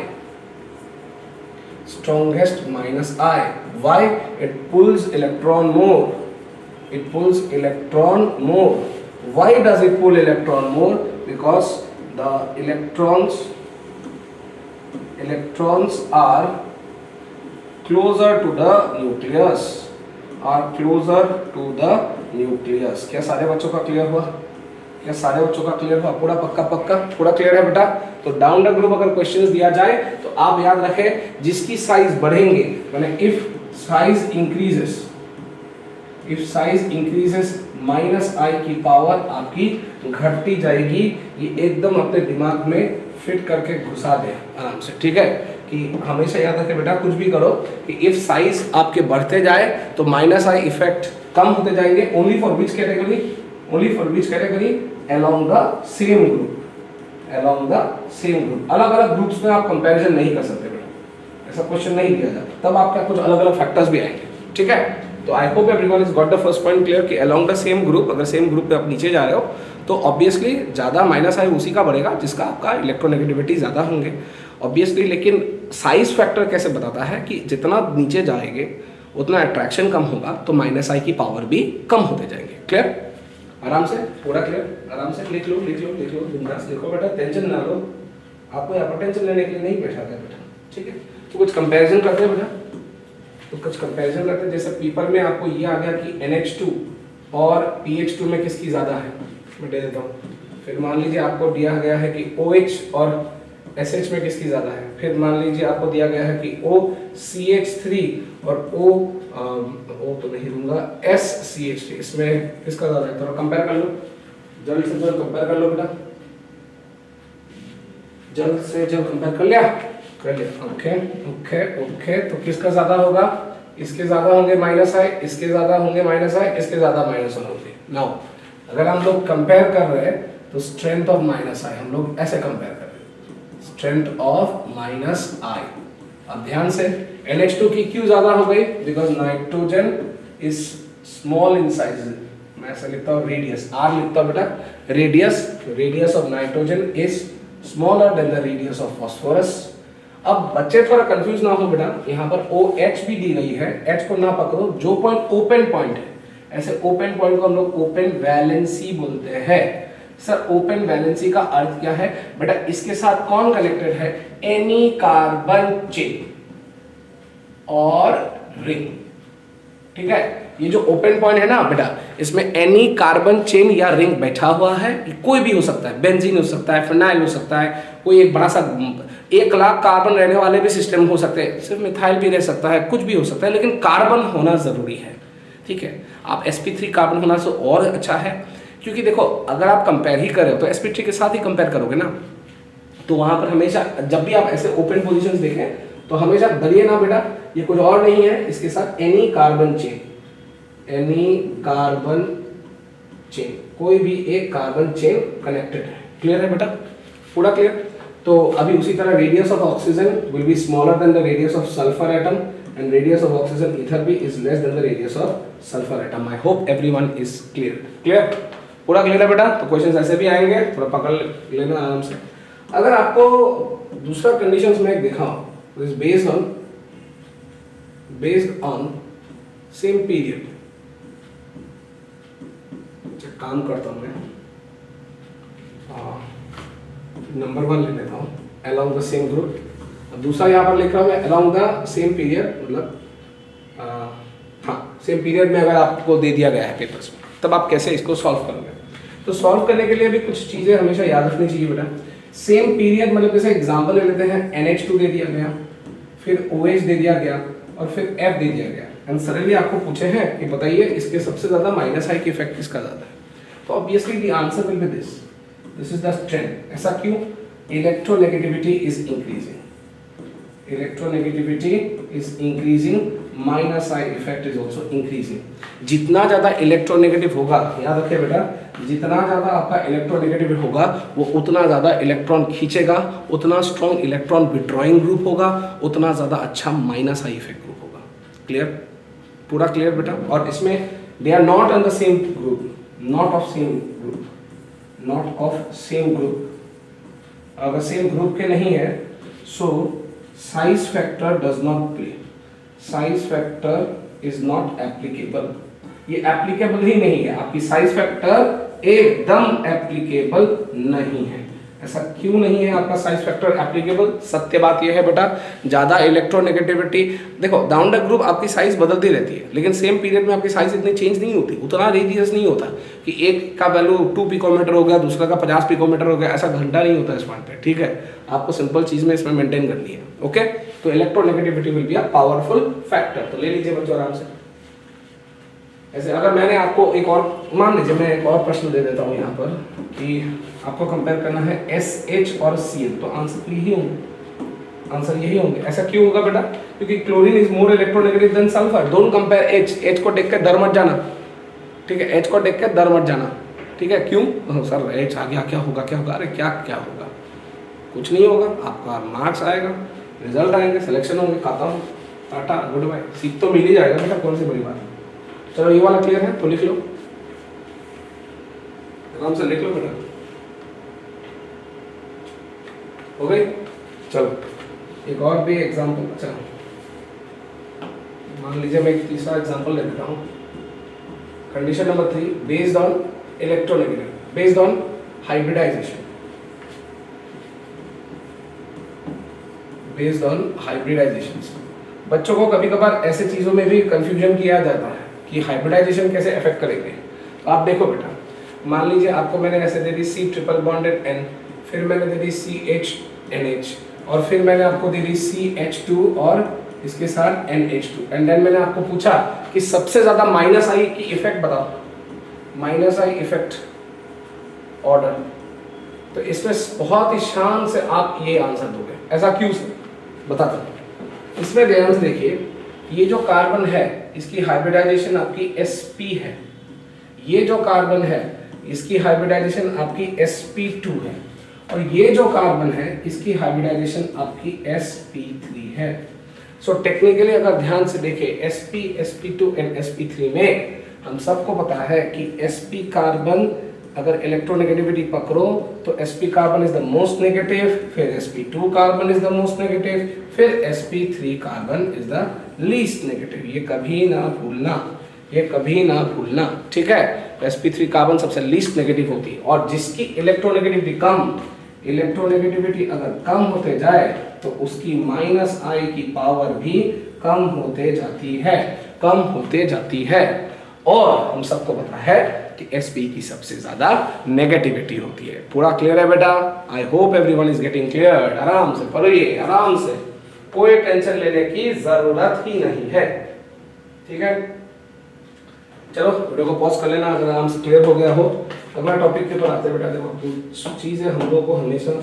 strongest minus I. Why? It pools electron more, it pulls electron more. Why does it pull electron more? Because the electrons are closer to the nucleus, are closer to the nucleus. क्या सारे बच्चों का clear हुआ? क्या सारे बच्चों का clear हुआ? पूरा पक्का पूरा क्लियर है बेटा? तो डाउन द ग्रुप अगर क्वेश्चंस दिया जाए तो आप याद रखें, जिसकी साइज बढ़ेंगे, माने if size increases, if size increases minus I की पावर आपकी घटती जाएगी। ये एकदम अपने दिमाग में फिट करके घुसा दे आराम से। ठीक है, कि हमेशा याद रखें बेटा, कुछ भी करो कि इफ साइज आपके बढ़ते जाए तो माइनस आई इफेक्ट कम होते जाएंगे। Only for which category? Only for which category? Along the same group, along the same group. अलग अलग ग्रुप्स में आप कंपैरिजन नहीं कर सकते बेटा, ऐसा क्वेश्चन नहीं दिया जाता, तब आपका कुछ अलग अलग फैक्टर्स भी आएंगे। ठीक है, तो I hope everyone is got the first point clear कि अलोंग द सेम ग्रुप, अगर सेम ग्रुप पे आप नीचे जा रहे हो तो ऑब्वियसली ज़्यादा माइनस आई उसी का बढ़ेगा जिसका आपका इलेक्ट्रोनेगेटिविटी ज़्यादा होंगे ऑब्वियसली। लेकिन साइज फैक्टर कैसे बताता है कि जितना नीचे जाएंगे उतना अट्रैक्शन कम होगा, तो माइनस आई की पावर भी कम होते जाएंगे। क्लियर? आराम से, पूरा क्लियर? आराम से लिख लो बिंदास लिखो बेटा, टेंशन ना लो। आपको यहाँ पर टेंशन लेने के लिए नहीं बैठा गया बेटा। ठीक है, तो कुछ कंपेरिजन करते हैं बेटा, तो कुछ कंपैरिजन करते हैं। जैसे पेपर में आपको ये आ गया कि NH2 और PH2 में किसकी ज़्यादा है, मैं दे देता हूँ। फिर मान लीजिए आपको दिया गया है कि OH और SH में किसकी ज़्यादा है। फिर मान लीजिए आपको दिया गया है कि OCH3 और O तो नहीं दूंगा, SCH3, इसमें किसका ज़्यादा है। थोड़ा कंपेयर कर लो, जल्द से जल्द कंपेयर कर लो बेटा। जल्द से जल्द कंपेयर कर लिया, ओके ओके ओके। तो किसका ज्यादा होगा, इसके ज्यादा होंगे माइनस आई, इसके ज्यादा होंगे माइनस आई, इसके ज्यादा माइनस होंगे। नाउ अगर हम लोग कंपेयर कर रहे हैं तो स्ट्रेंथ ऑफ माइनस आई हम लोग ऐसे कंपेयर कर रहे हैं, स्ट्रेंथ ऑफ माइनस आई। अब ध्यान से NH2 की क्यों ज्यादा हो गई, because nitrogen is small in size. मैं ऐसे लिखता हूँ रेडियस, R लिखता हूँ बेटा radius of nitrogen is smaller than the radius of phosphorus. अब बच्चे थोड़ा कंफ्यूज ना हो बेटा, यहाँ पर OH भी दी गई है, H को ना पकड़ो, जो पॉइंट ओपन पॉइंट है, ऐसे ओपन पॉइंट को हम लोग ओपन वैलेंसी बोलते हैं। सर ओपन वैलेंसी का अर्थ क्या है बेटा, इसके साथ कौन कनेक्टेड है, एनी कार्बन चेन और रिंग, ठीक है। ये जो ओपन पॉइंट है ना बेटा, इसमें एनी कार्बन चेन या रिंग बैठा हुआ है, कोई भी हो सकता है, बेंजीन हो सकता है, फिनाइल हो सकता है, कोई एक बड़ा सा 1,00,000 कार्बन रहने वाले भी सिस्टम हो सकते हैं, सिर्फ मिथाइल भी रह सकता है, कुछ भी हो सकता है, लेकिन कार्बन होना जरूरी है, ठीक है। आप sp3 कार्बन होना तो और अच्छा है, क्योंकि देखो अगर आप कंपेयर ही कर रहे हो तो sp3 के साथ ही कंपेयर करोगे ना, तो वहां पर हमेशा जब भी आप ऐसे ओपन पोजीशंस देखें तो हमेशा डरिए ना बेटा, ये कुछ और नहीं है, इसके साथ एनी कार्बन चेन, कोई भी एक कार्बन चेन कनेक्टेड है। क्लियर है बेटा, पूरा क्लियर। तो अभी उसी तरह radius of oxygen will be smaller than the radius of sulphur atom and radius of oxygen ether B is less than the radius of sulfur atom. I hope everyone is clear. पूरा clear है बेटा। तो questions ऐसे भी आएंगे, थोड़ा पकड़ लेना आराम से। अगर आपको दूसरा कंडीशंस में दिखाऊं, is based on same period, काम करता हूं मैं, नंबर 1 ले लेता हूं, along the same group। दूसरा यहाँ पर लिख रहा हूँ मैं along the same period, मतलब हाँ सेम पीरियड में अगर आपको दे दिया गया है पेपर्स में, तब आप कैसे इसको सॉल्व करोगे। तो सॉल्व करने के लिए भी कुछ चीज़ें हमेशा याद रखनी चाहिए बेटा। सेम पीरियड मतलब जैसे एग्जांपल ले लेते हैं, NH2 दे दिया गया, फिर OH दे दिया गया और फिर F दे दिया गया, एंड सडनली आपको पूछे हैं कि बताइए इसके सबसे ज़्यादा माइनस आई की इफेक्ट किसका ज़्यादा है। तो obviously the answer will be this is the strength. ऐसा क्यों, electronegativity is increasing, electronegativity is increasing, minus I effect is also increasing. जितना ज्यादा इलेक्ट्रोनेगेटिव होगा, याद रखिए बेटा, जितना ज्यादा आपका इलेक्ट्रोनेगेटिव होगा वो उतना ज्यादा इलेक्ट्रॉन खींचेगा, उतना स्ट्रॉन्ग इलेक्ट्रॉन विड्रॉइंग ग्रुप होगा, उतना ज्यादा अच्छा माइनस आई इफेक्ट ग्रुप होगा। क्लियर, पूरा क्लियर बेटा। और इसमें they are not on the same group, not of same group, अगर सेम ग्रुप के नहीं है, so size factor does not play, size factor is not applicable, ये एप्लीकेबल ही नहीं है, आपकी साइज फैक्टर एकदम एप्लीकेबल नहीं है। ऐसा क्यों नहीं है आपका साइज फैक्टर एप्लीकेबल? सत्य बात यह है बेटा, ज्यादा इलेक्ट्रोनेगेटिविटी, देखो डाउन द ग्रुप आपकी साइज बदलती रहती है, लेकिन सेम पीरियड में आपकी साइज इतनी चेंज नहीं होती, उतना रेडियस नहीं होता कि एक का वैल्यू 2 पिकोमीटर हो गया, दूसरा का 50 पिकोमीटर हो गया, ऐसा घंटा नहीं होता इस पॉइंट पे, ठीक है। आपको सिंपल चीज में इसमें मेंटेन करनी है, ओके। तो electronegativity will be a powerful factor. तो ले लीजिए बच्चों आराम से। ऐसे अगर मैंने आपको एक और, मान लीजिए मैं एक और प्रश्न दे देता हूँ यहाँ पर कि आपको कंपेयर करना है SH और Cl, तो आंसर यही होंगे, आंसर यही होंगे। ऐसा क्यों होगा बेटा? क्योंकि chlorine is more electronegative than sulphur. Don't compare H को देख के डर मत जाना, ठीक है, H को देख के डर मत जाना, ठीक है। क्यों सर H आ गया, क्या होगा क्या होगा? अरे क्या क्या होगा, कुछ नहीं होगा, आपका मार्क्स आएगा, रिजल्ट आएंगे, सिलेक्शन होंगे, खाता हूँ, टाटा गुड बाय, सीट तो मिल ही जाएगा बेटा, कौन सी बड़ी बात है। चलो ये वाला क्लियर है तो लिख लो, आराम से लिख लो बेटा, हो गई। चलो एक और भी एग्जांपल, अच्छा मान लीजिए मैं एक तीसरा एग्जांपल ले लेता हूँ। Condition number 3, based on electronegative, based on hybridization, based on hybridization. बच्चों को कभी कभार ऐसे चीजों में भी कंफ्यूजन किया जाता है कि हाइब्रिडाइजेशन कैसे अफेक्ट करेंगे। तो आप देखो बेटा, मान लीजिए आपको मैंने ऐसे दे दी C ट्रिपल बॉन्डेड N, फिर मैंने दे दी CHNH, और फिर मैंने आपको दे दी CH2 और इसके साथ NH2, एंड देन मैंने आपको पूछा कि सबसे ज्यादा माइनस आई की इफेक्ट बताओ, माइनस आई इफेक्ट ऑर्डर। तो इसमें बहुत ही शान से आप ये आंसर दोगे। ऐसा क्यों सर? बताता हूँ। इसमें ध्यान से देखिए, ये जो कार्बन है इसकी हाइब्रिडाइजेशन आपकी sp है, ये जो कार्बन है इसकी हाइब्रिडाइजेशन आपकी sp2 है, और ये जो कार्बन है इसकी हाइब्रिडाइजेशन आपकी sp3 है। सो टेक्निकली अगर ध्यान से देखें sp, sp2 एंड sp3 में हम सबको पता है कि sp कार्बन अगर इलेक्ट्रोनेगेटिविटी पकड़ो तो sp carbon is the most negative, फिर sp2 carbon is the most negative, फिर sp3 carbon is the least negative. ये कभी ना भूलना, ये कभी ना भूलना, ठीक है। sp3 कार्बन सबसे लीस्ट नेगेटिव होती है, और जिसकी इलेक्ट्रोनेगेटिविटी कम, इलेक्ट्रोनेगेटिविटी अगर कम होते जाए तो उसकी माइनस आई की पावर भी कम होते जाती है, कम होते जाती है। और हम सबको पता है कि sp की सबसे ज्यादा नेगेटिविटी होती है। पूरा क्लियर है बेटा? आई hope everyone is getting clear. आराम से पढ़िए, आराम से, कोई टेंशन लेने की जरूरत ही नहीं है, ठीक है। चलो वीडियो को पॉज कर लेना अगर आराम से क्लियर हो गया हो। अगला टॉपिक के ऊपर आते हैं बेटा। देखो कुछ चीजें हम लोग को हमेशा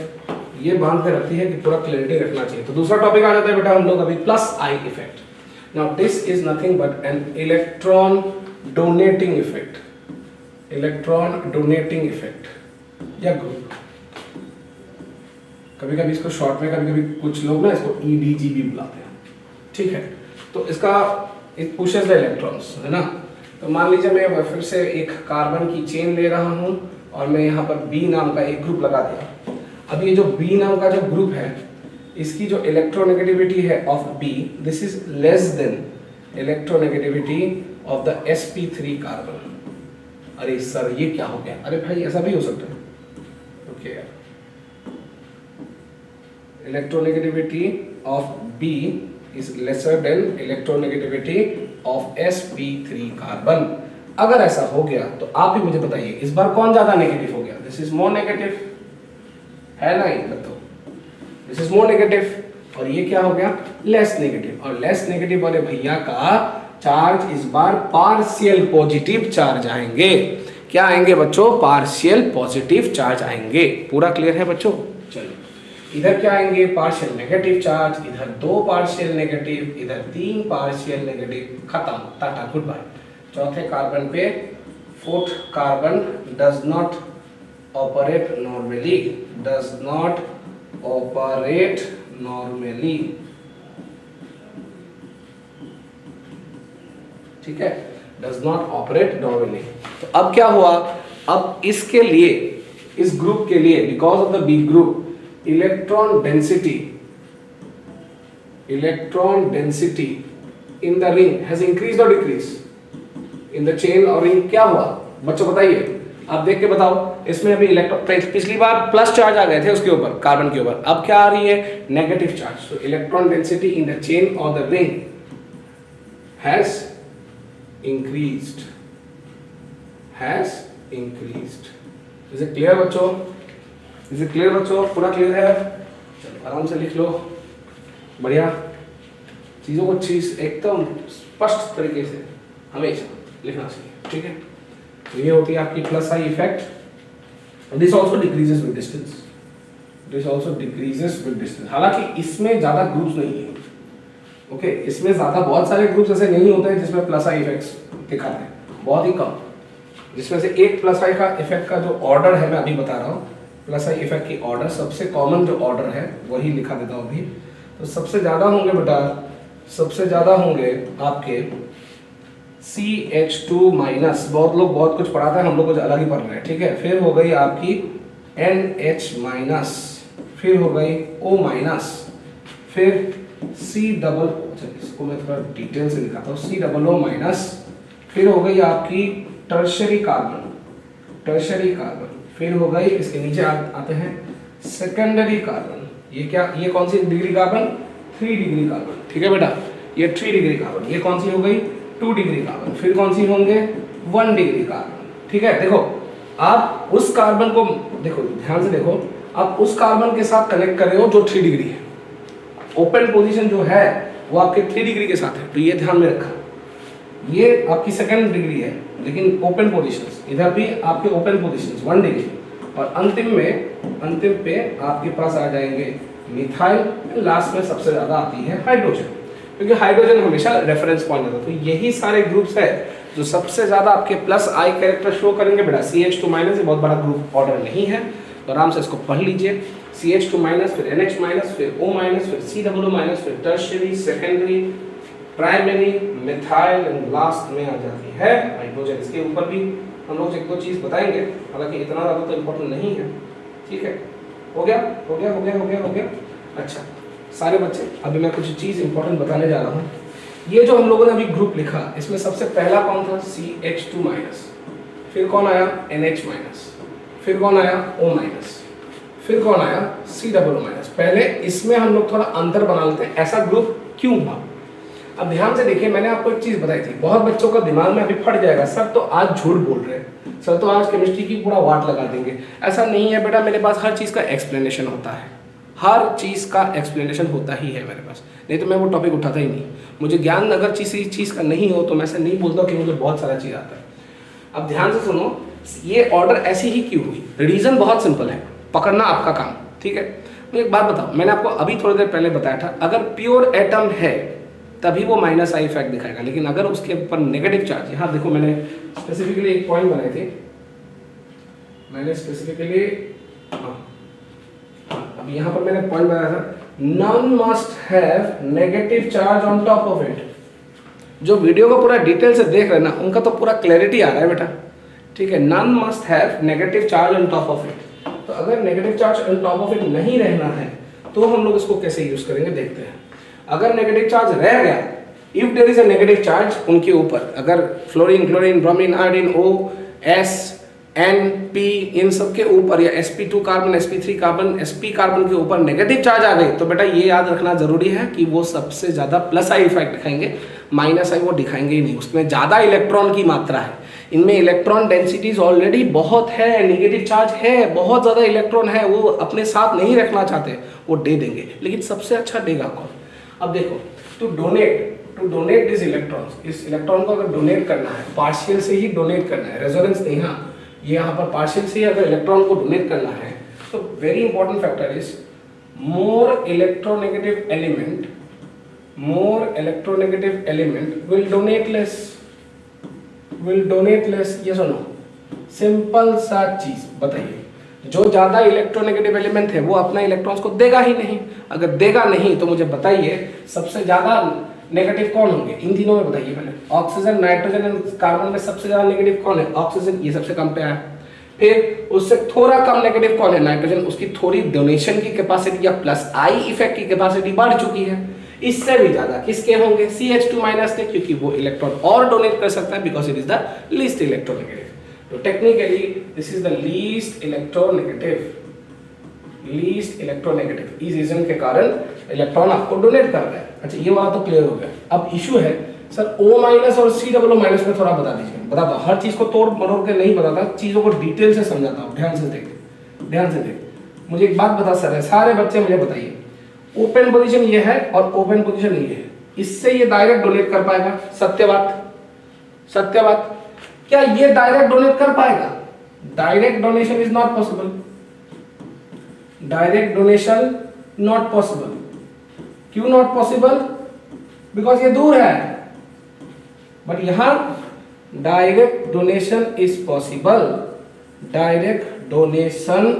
ये बांध के रखती है कि पूरा क्लैरिटी रखना चाहिए। तो दूसरा टॉपिक आ जाता है बेटा हम लोग अभी, plus I effect. Now this is nothing but an electron donating effect, electron donating effect या ग्रुप। कभी कभी इसको शॉर्ट में, कभी कभी कुछ लोग ना इसको ईडीजी भी बुलाते हैं, ठीक है। तो इसका इट पुशेस द इलेक्ट्रॉन्स, है ना। तो मान लीजिए मैं फिर से एक कार्बन की चेन ले रहा हूं और मैं यहाँ पर बी नाम का एक ग्रुप लगा दिया। अब ये जो बी नाम का जो ग्रुप है इसकी जो इलेक्ट्रोनेगेटिविटी है of B, this is less than electronegativity of the sp3 carbon. अरे सर ये क्या हो गया? अरे भाई ऐसा भी हो सकता है, ओके यार। Electronegativity of B is lesser than electronegativity of sp3 carbon. अगर ऐसा हो गया तो आप ही मुझे बताइए इस बार कौन ज्यादा नेगेटिव हो गया? दिस इज मोर नेगेटिव, है ना? ये बताओ, दिस इज मोर नेगेटिव, और ये क्या हो गया? Less negative. और लेस नेगेटिव वाले भैया का चार्ज इस बार पार्शियल पॉजिटिव चार्ज आएंगे। क्या आएंगे बच्चों? पार्शियल पॉजिटिव चार्ज आएंगे। पूरा क्लियर है बच्चों? चलो इधर क्या आएंगे? पार्शियल नेगेटिव चार्ज, इधर 2 पार्शियल नेगेटिव, इधर 3 पार्शियल नेगेटिव। खत्म, टाटा गुड बाय। चौथे कार्बन पे fourth carbon does not operate normally, does not operate normally, ठीक है, डज नॉट ऑपरेट नॉर्मली। तो अब क्या हुआ? अब इसके लिए, इस ग्रुप के लिए, because of the B group, electron density in the ring has increased और डिक्रीज इन द चेन और रिंग। क्या हुआ बच्चों बताइए, आप देख के बताओ। इसमें अभी इलेक्ट्रॉन, पिछली बार प्लस चार्ज आ गए थे उसके ऊपर, कार्बन के ऊपर, अब क्या आ रही है? Negative charge. So electron density in the chain और the ring has increased, has increased। Is it clear बच्चों? Is it clear बच्चों? पूरा क्लियर है? चलो आराम से लिख लो, बढ़िया। चीजों को चीज एकदम स्पष्ट तरीके से हमेशा लिखना चाहिए, ठीक है। तो ये होती है आपकी plus I effect. This also decreases with distance, this also decreases with distance. हालांकि इसमें ज्यादा ग्रुप्स नहीं है, ओके इसमें ज्यादा बहुत सारे ग्रुप्स ऐसे नहीं होते हैं जिसमें प्लस आई इफेक्ट्स दिखाते हैं, बहुत ही कम। जिसमें से एक प्लस आई का इफेक्ट का जो ऑर्डर है मैं अभी बता रहा हूँ, प्लस आई इफेक्ट की ऑर्डर, सबसे कॉमन जो ऑर्डर है वही लिखा देता हूँ अभी। तो सबसे ज्यादा होंगे बेटा, सबसे ज्यादा होंगे आपके CH2 माइनस, बहुत लोग बहुत कुछ पढ़ाते हैं, हम लोग कुछ अलग ही पढ़ रहे हैं, ठीक है। फिर हो गई आपकी NH माइनस, फिर हो गई O माइनस, फिर C डबल, इसको मैं थोड़ा डिटेल से दिखाता हूँ, C00 माइनस, फिर हो गई आपकी टर्शरी कार्बन, टर्शरी कार्बन, फिर हो गई इसके नीचे आते हैं सेकेंडरी कार्बन। ये क्या, ये कौन सी डिग्री कार्बन? 3 डिग्री कार्बन, ठीक है बेटा, ये 3 डिग्री कार्बन। ये कौन सी हो गई? 2 डिग्री कार्बन। फिर कौन सी होंगे? 1 डिग्री कार्बन, ठीक है। देखो आप उस कार्बन को देखो, ध्यान से देखो, आप उस कार्बन के साथ कनेक्ट कर रहे हो जो 3 डिग्री है। ओपन पोजीशन जो है वो आपके 3 डिग्री के साथ है, तो ये ध्यान में रखा। ये आपकी सेकंड डिग्री है, लेकिन ओपन पोजीशंस, इधर भी आपके ओपन पोजीशंस 1 डिग्री, और अंतिम पे आपके पास आ जाएंगे मिथाइल, लास्ट में सबसे ज़्यादा आती है हाइड्रोजन, क्योंकि हाइड्रोजन हमेशा रेफरेंस पॉइंट होता है। तो यही सारे ग्रुप्स है जो सबसे ज़्यादा आपके प्लस आई कैरेक्टर शो करेंगे। बेटा CH2 माइनस बहुत बड़ा ग्रुप ऑर्डर नहीं है, तो आराम से इसको पढ़ लीजिए। CH2 माइनस, फिर NH माइनस, फिर O माइनस, फिर COO माइनस, फिर tertiary, secondary, primary, methyl and last में आ जाती है हाइड्रोजन। इसके ऊपर भी हम लोग एक दो चीज़ बताएंगे, हालांकि इतना ज़्यादा तो इम्पोर्टेंट नहीं है। ठीक है, हो गया। अच्छा सारे बच्चे, अभी मैं कुछ चीज़ इंपॉर्टेंट बताने जा रहा हूँ। ये जो हम लोगों ने अभी ग्रुप लिखा, इसमें सबसे पहला कौन था? CH2 माइनस, फिर कौन आया? NH माइनस, फिर कौन आया? O माइनस, फिर कौन आया? COO minus. पहले इसमें हम लोग थोड़ा अंतर बना लेते हैं, ऐसा ग्रुप क्यों हुआ। अब ध्यान से देखिए, मैंने आपको एक चीज़ बताई थी, बहुत बच्चों का दिमाग में अभी फट जाएगा, सर तो आज झूठ बोल रहे हैं, सर तो आज केमिस्ट्री की पूरा वाट लगा देंगे। ऐसा नहीं है बेटा, मेरे पास हर चीज़ का एक्सप्लेनेशन होता है, हर चीज़ का एक्सप्लेनेशन होता ही है मेरे पास, नहीं तो मैं वो टॉपिक उठाता ही नहीं। मुझे ज्ञान अगर किसी चीज़ का नहीं हो तो मैं ऐसे नहीं बोलता कि मुझे बहुत सारा चीज़ आता है। अब ध्यान से सुनो, ये ऑर्डर ऐसी ही क्यों हुई? रीज़न बहुत सिंपल है, पकड़ना आपका काम। ठीक है, मुझे एक बात बताओ, मैंने आपको अभी थोड़ी देर पहले बताया था, अगर प्योर एटम है तभी वो माइनस आई इफेक्ट दिखाएगा, लेकिन अगर उसके ऊपर नेगेटिव चार्ज, यहाँ देखो मैंने स्पेसिफिकली एक पॉइंट बनाए थे, मैंने स्पेसिफिकली अब यहाँ पर मैंने पॉइंट बनाया था, none must have negative charge on top of it. जो वीडियो को पूरा डिटेल से देख रहे हैं ना, उनका तो पूरा क्लैरिटी आ रहा है बेटा। ठीक है, none must have negative charge on top of it. तो अगर negative charge on top of it नहीं रहना है तो हम लोग इसको कैसे यूज करेंगे, देखते हैं। अगर नेगेटिव चार्ज रह गया, if there is a negative charge उनके ऊपर, अगर fluorine, chlorine, bromine, iodine, O, S, N, P इन सब के ऊपर, या sp2 carbon, sp3 carbon, sp carbon के ऊपर नेगेटिव चार्ज आ गई, तो बेटा ये याद रखना जरूरी है कि वो सबसे ज्यादा प्लस आई इफेक्ट दिखाएंगे, माइनस आई वो दिखाएंगे ही नहीं। उसमें ज्यादा इलेक्ट्रॉन की मात्रा है, इनमें इलेक्ट्रॉन डेंसिटीज ऑलरेडी बहुत है, नेगेटिव चार्ज है, बहुत ज्यादा इलेक्ट्रॉन है, वो अपने साथ नहीं रखना चाहते, वो दे देंगे। लेकिन सबसे अच्छा देगा कौन? अब देखो, टू डोनेट दिस इलेक्ट्रॉन्स, इस इलेक्ट्रॉन को अगर डोनेट करना है, पार्शियल से ही डोनेट करना है, रेजोनेंस नहीं। हाँ, ये यहाँ पर पार्शियल से ही अगर इलेक्ट्रॉन को डोनेट करना है, तो very important factor is more electronegative element will donate less. ये सुनो, सिंपल सा चीज बताइए, जो ज्यादा इलेक्ट्रोनेगेटिव एलिमेंट है वो अपना इलेक्ट्रॉन्स को देगा ही नहीं। अगर देगा नहीं तो मुझे बताइए सबसे ज्यादा नेगेटिव कौन होंगे इन तीनों में, बताइए पहले। ऑक्सीजन, नाइट्रोजन एंड कार्बन में सबसे ज्यादा नेगेटिव कौन है? ऑक्सीजन, ये सबसे कम पे आया। फिर उससे थोड़ा कम नेगेटिव कौन है? नाइट्रोजन, उसकी थोड़ी डोनेशन की कैपेसिटी या प्लस आई इफेक्ट की कैपेसिटी बढ़ चुकी है। इससे भी ज्यादा किसके होंगे? CH2 माइनस के, क्योंकि वो इलेक्ट्रॉन और डोनेट कर सकता है, because it is the least electronegative. तो technically this is the least electronegative. इस रीजन के कारण इलेक्ट्रॉन आपको डोनेट कर रहा है। अच्छा, ये बात तो क्लियर हो गया। अब इशू है सर O माइनस और COO माइनस में थोड़ा बता दीजिए। बताता हूँ, हर चीज को तोड़ मरोड़ के नहीं बताता, चीजों को डिटेल से समझाता हूँ। ध्यान से देख। मुझे एक बात बता सर, सारे बच्चे मुझे बताइए, ओपन पोजीशन ये है और ओपन पोजीशन ये है, इससे ये डायरेक्ट डोनेट कर पाएगा? सत्यवाद, क्या ये डायरेक्ट डोनेट कर पाएगा? Direct donation is not possible. क्यों नॉट पॉसिबल? बिकॉज ये दूर है। बट यहां direct donation is possible. Direct donation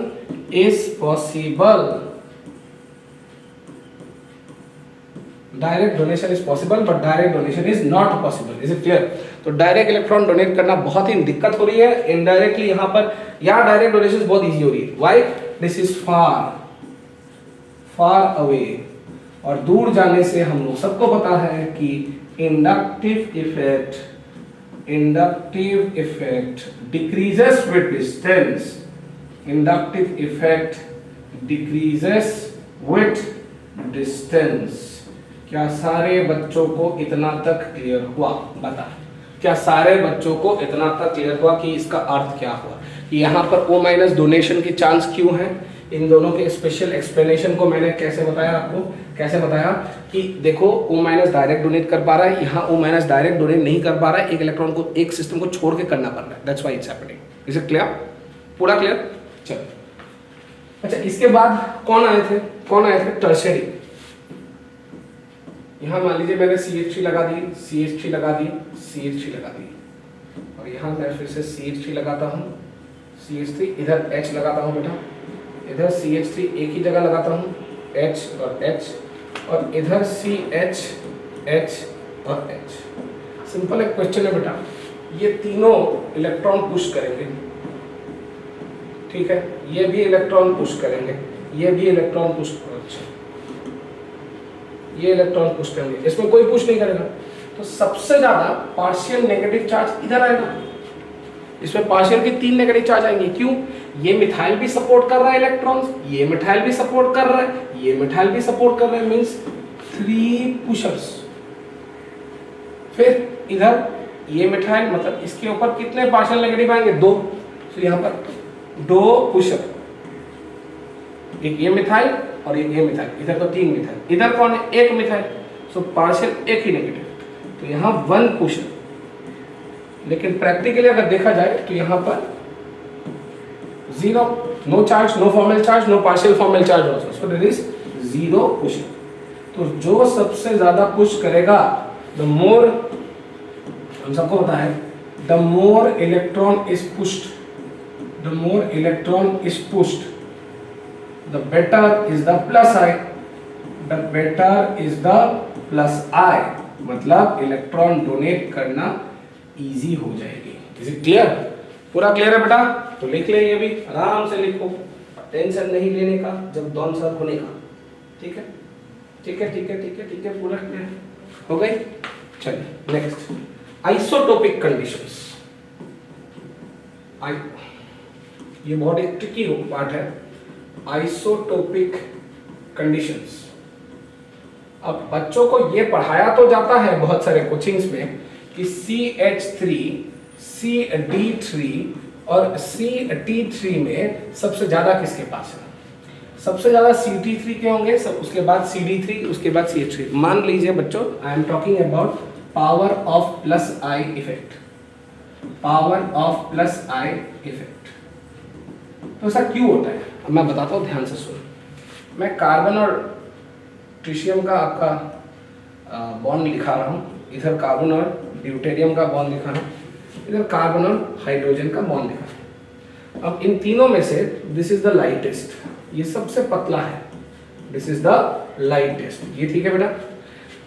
is possible, but direct donation is not possible. Is it clear? तो डायरेक्ट इलेक्ट्रॉन डोनेट करना बहुत ही दिक्कत हो रही है। इनडायरेक्टली यहाँ डायरेक्ट डोनेशन बहुत इजी हो रही है। Why? This is far away, और दूर जाने से हम लोग सबको पता है कि inductive effect decreases with distance. Inductive effect decreases with distance. क्या सारे बच्चों को इतना तक क्लियर हुआ? बता, क्या सारे बच्चों को इतना तक क्लियर हुआ कि इसका अर्थ क्या हुआ, कि यहाँ पर O माइनस डोनेशन के चांस क्यों है? इन दोनों के स्पेशल एक्सप्लेनेशन को मैंने कैसे बताया कि देखो O माइनस डायरेक्ट डोनेट कर पा रहा है, यहाँ O माइनस डायरेक्ट डोनेट नहीं कर पा रहा है, एक इलेक्ट्रॉन को एक सिस्टम को छोड़ के करना पड़ रहा है। That's why it's happening. Is it clear? पूरा क्लियर? चलो, अच्छा इसके बाद कौन आए थे, टर्शियरी। यहाँ मान लीजिए मैंने CH3 लगा दी, CH3 लगा दी, CH3 लगा दी, और यहाँ मैं फिर से CH3 लगाता हूँ, CH3, इधर H लगाता हूँ बेटा, इधर CH3 एक ही जगह लगाता हूँ, H और H, और इधर CH, H और H। सिंपल एक क्वेश्चन है बेटा, ये तीनों इलेक्ट्रॉन पुश करेंगे, ठीक है, ये भी इलेक्ट्रॉन पुश करेंगे, ये भी इलेक्ट्रॉन पुश, अच्छा ये इलेक्ट्रॉन पुश करेंगे, इसमें कोई पुश नहीं करेगा, तो सबसे ज्यादा पार्शियल नेगेटिव चार्ज इधर आएगा, इसमें पार्शियल के 3 नेगेटिव चार्ज आएंगे। क्यों? ये मिथाइल भी सपोर्ट कर रहा है इलेक्ट्रॉन्स, ये मिथाइल भी सपोर्ट कर रहा है, ये मिथाइल भी सपोर्ट कर रहा है, मींस 3 पुशर्स। फिर इधर ये मिथाइल, मतलब इसके ऊपर कितने पार्शियल नेगेटिव आएंगे? 2, तो यहाँ पर 2 पुशर, एक ये मिथाइल और एक ये मिथाइल, इधर तो 3 मिथाइल, इधर कौन है? 1 मिथाइल, सो पार्शियल एक ही नेगेटिव, तो यहाँ 1 पुशर। लेकिन प्रैक्टिकली अगर देखा जाए तो यहाँ पर 0, no charge, no formal charge, no partial formal charge also, so there is 0 pusher. तो जो सबसे ज्यादा पुश करेगा, द मोर, हम सबको पता है, the more electron is pushed, the more electron is pushed, the better is the plus I, the better is the plus I, मतलब इलेक्ट्रॉन डोनेट करना इजी हो जाएगी। Is it clear? पूरा क्लियर है बेटा? तो लिख ले, ये भी आराम से लिखो, टेंशन नहीं लेने का जब डॉन सर होने का, ठीक है, ठीक है, ठीक है, ठीक है, ठीक है, पूरा क्लियर हो गई। चलिए नेक्स्ट, आइसोटोपिक कंडीशंस। ये बहुत एक ट्रिकी पार्ट है, आइसोटोपिक कंडीशंस। अब बच्चों को ये पढ़ाया तो जाता है बहुत सारे कोचिंग्स में कि CH3, CD3 और CT3 में सबसे ज्यादा किसके पास है? सबसे ज्यादा CT3 के होंगे, सब उसके बाद CD3, उसके बाद CH3। मान लीजिए बच्चों, I am talking about power of plus I effect, power of plus I effect. तो ऐसा क्यों होता है? मैं बताता हूँ, ध्यान से सुनो। मैं कार्बन और ट्रिशियम का आपका बॉन्ड लिखा रहा हूँ, इधर कार्बन और ड्यूटेरियम का बॉन्ड लिखा रहा हूँ, इधर कार्बन और हाइड्रोजन का बॉन्ड लिखा रहा हूँ। अब इन तीनों में से दिस इज द लाइटेस्ट, ये सबसे पतला है, दिस इज द लाइटेस्ट, ये ठीक है बेटा।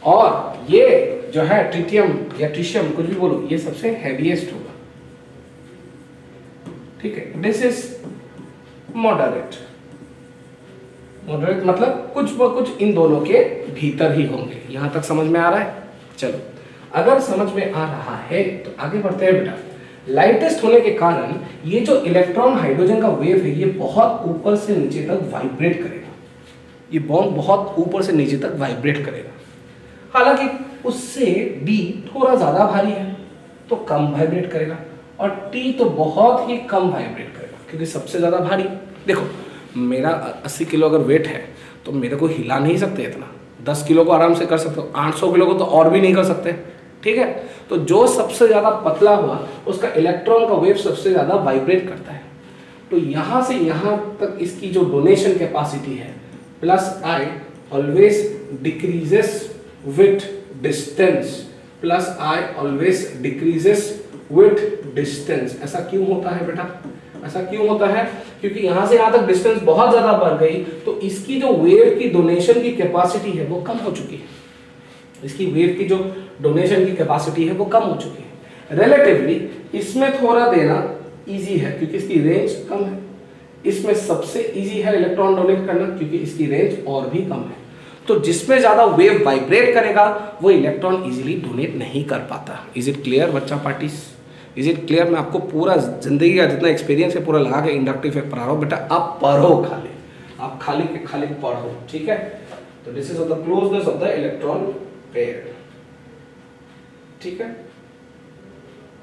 और ये जो है ट्रिटियम या ट्रिशियम, कुछ भी बोलो, ये सबसे हैवीएस्ट होगा, ठीक है। दिस इज मॉडरेट, मॉडरेट मतलब कुछ इन दोनों के भीतर ही होंगे। यहां तक समझ में आ रहा है? चलो, अगर समझ में आ रहा है तो आगे बढ़ते हैं बेटा। लाइटेस्ट होने के कारण ये जो इलेक्ट्रॉन हाइड्रोजन का वेव है, ये बहुत ऊपर से नीचे तक वाइब्रेट करेगा, ये बॉन्ड बहुत ऊपर से नीचे तक वाइब्रेट करेगा। हालांकि उससे D थोड़ा ज्यादा भारी है तो कम वाइब्रेट करेगा, और T तो बहुत ही कम वाइब्रेट करेगा क्योंकि सबसे ज्यादा भारी। देखो, मेरा 80 किलो अगर वेट है तो मेरे को हिला नहीं सकते इतना, 10 किलो को आराम से कर सकते हो, 800 किलो को तो और भी नहीं कर सकते, ठीक है। तो जो सबसे ज्यादा पतला हुआ उसका इलेक्ट्रॉन का वेव सबसे ज्यादा वाइब्रेट करता है। तो यहां से यहां तक इसकी जो डोनेशन कैपेसिटी है, plus I always decreases with distance, plus I always decreases with distance. ऐसा क्यों होता है बेटा? ऐसा क्यों होता है? क्योंकि यहां से यहां तक डिस्टेंस बहुत ज्यादा बढ़ गई तो इसकी जो वेव की डोनेशन की कैपेसिटी है वो कम हो चुकी है, इसकी वेव की जो डोनेशन की कैपेसिटी है वो कम हो चुकी है। रिलेटिवली इसमें थोड़ा देना इजी है क्योंकि इसकी रेंज कम है, इसमें सबसे इजी है इलेक्ट्रॉन डोनेट करना क्योंकि इसकी रेंज और भी कम है। तो जिसमें ज्यादा वेव वाइब्रेट करेगा वो इलेक्ट्रॉन इजीली डोनेट नहीं कर पाता। इज इट क्लियर बच्चा पार्टीज? Is it clear? मैं आपको पूरा जिंदगी का जितना एक्सपीरियंस है पूरा लगा के इंडक्टिव इफेक्ट पढ़ा रहा हूँ बेटा, आप पढ़ो खाली, आप खाली के खाली पढ़ो, ठीक है। तो this is of the closeness of the electron pair, ठीक है।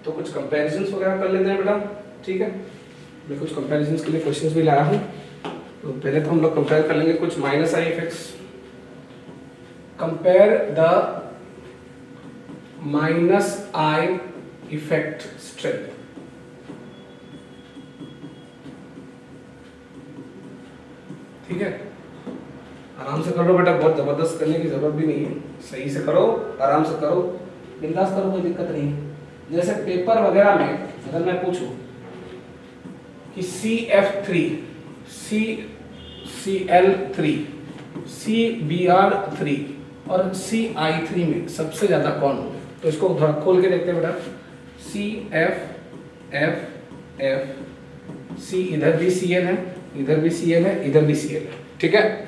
तो कुछ कंपैरिजंस वगैरह कर लेते हैं बेटा, ठीक है। मैं कुछ कंपैरिजंस के लिए क्वेश्चंस भी लाया हूँ। तो पहले तो हम लोग कंपेयर कर लेंगे कुछ minus I effects. Compare the minus I effect strength. ठीक है, आराम से कर लो बेटा, बहुत जबरदस्त करने की जरूरत भी नहीं है, सही से करो, आराम से करो, बिंदास करो, कोई दिक्कत नहीं है। जैसे पेपर वगैरह में अगर मैं पूछूं कि CF3, CCl3, CBr3 और CI3 में सबसे ज्यादा कौन होगा, तो इसको थोड़ा खोल के देखते हैं बेटा। CF C, इधर भी Cl है, इधर भी Cl है, इधर भी Cl है, ठीक है।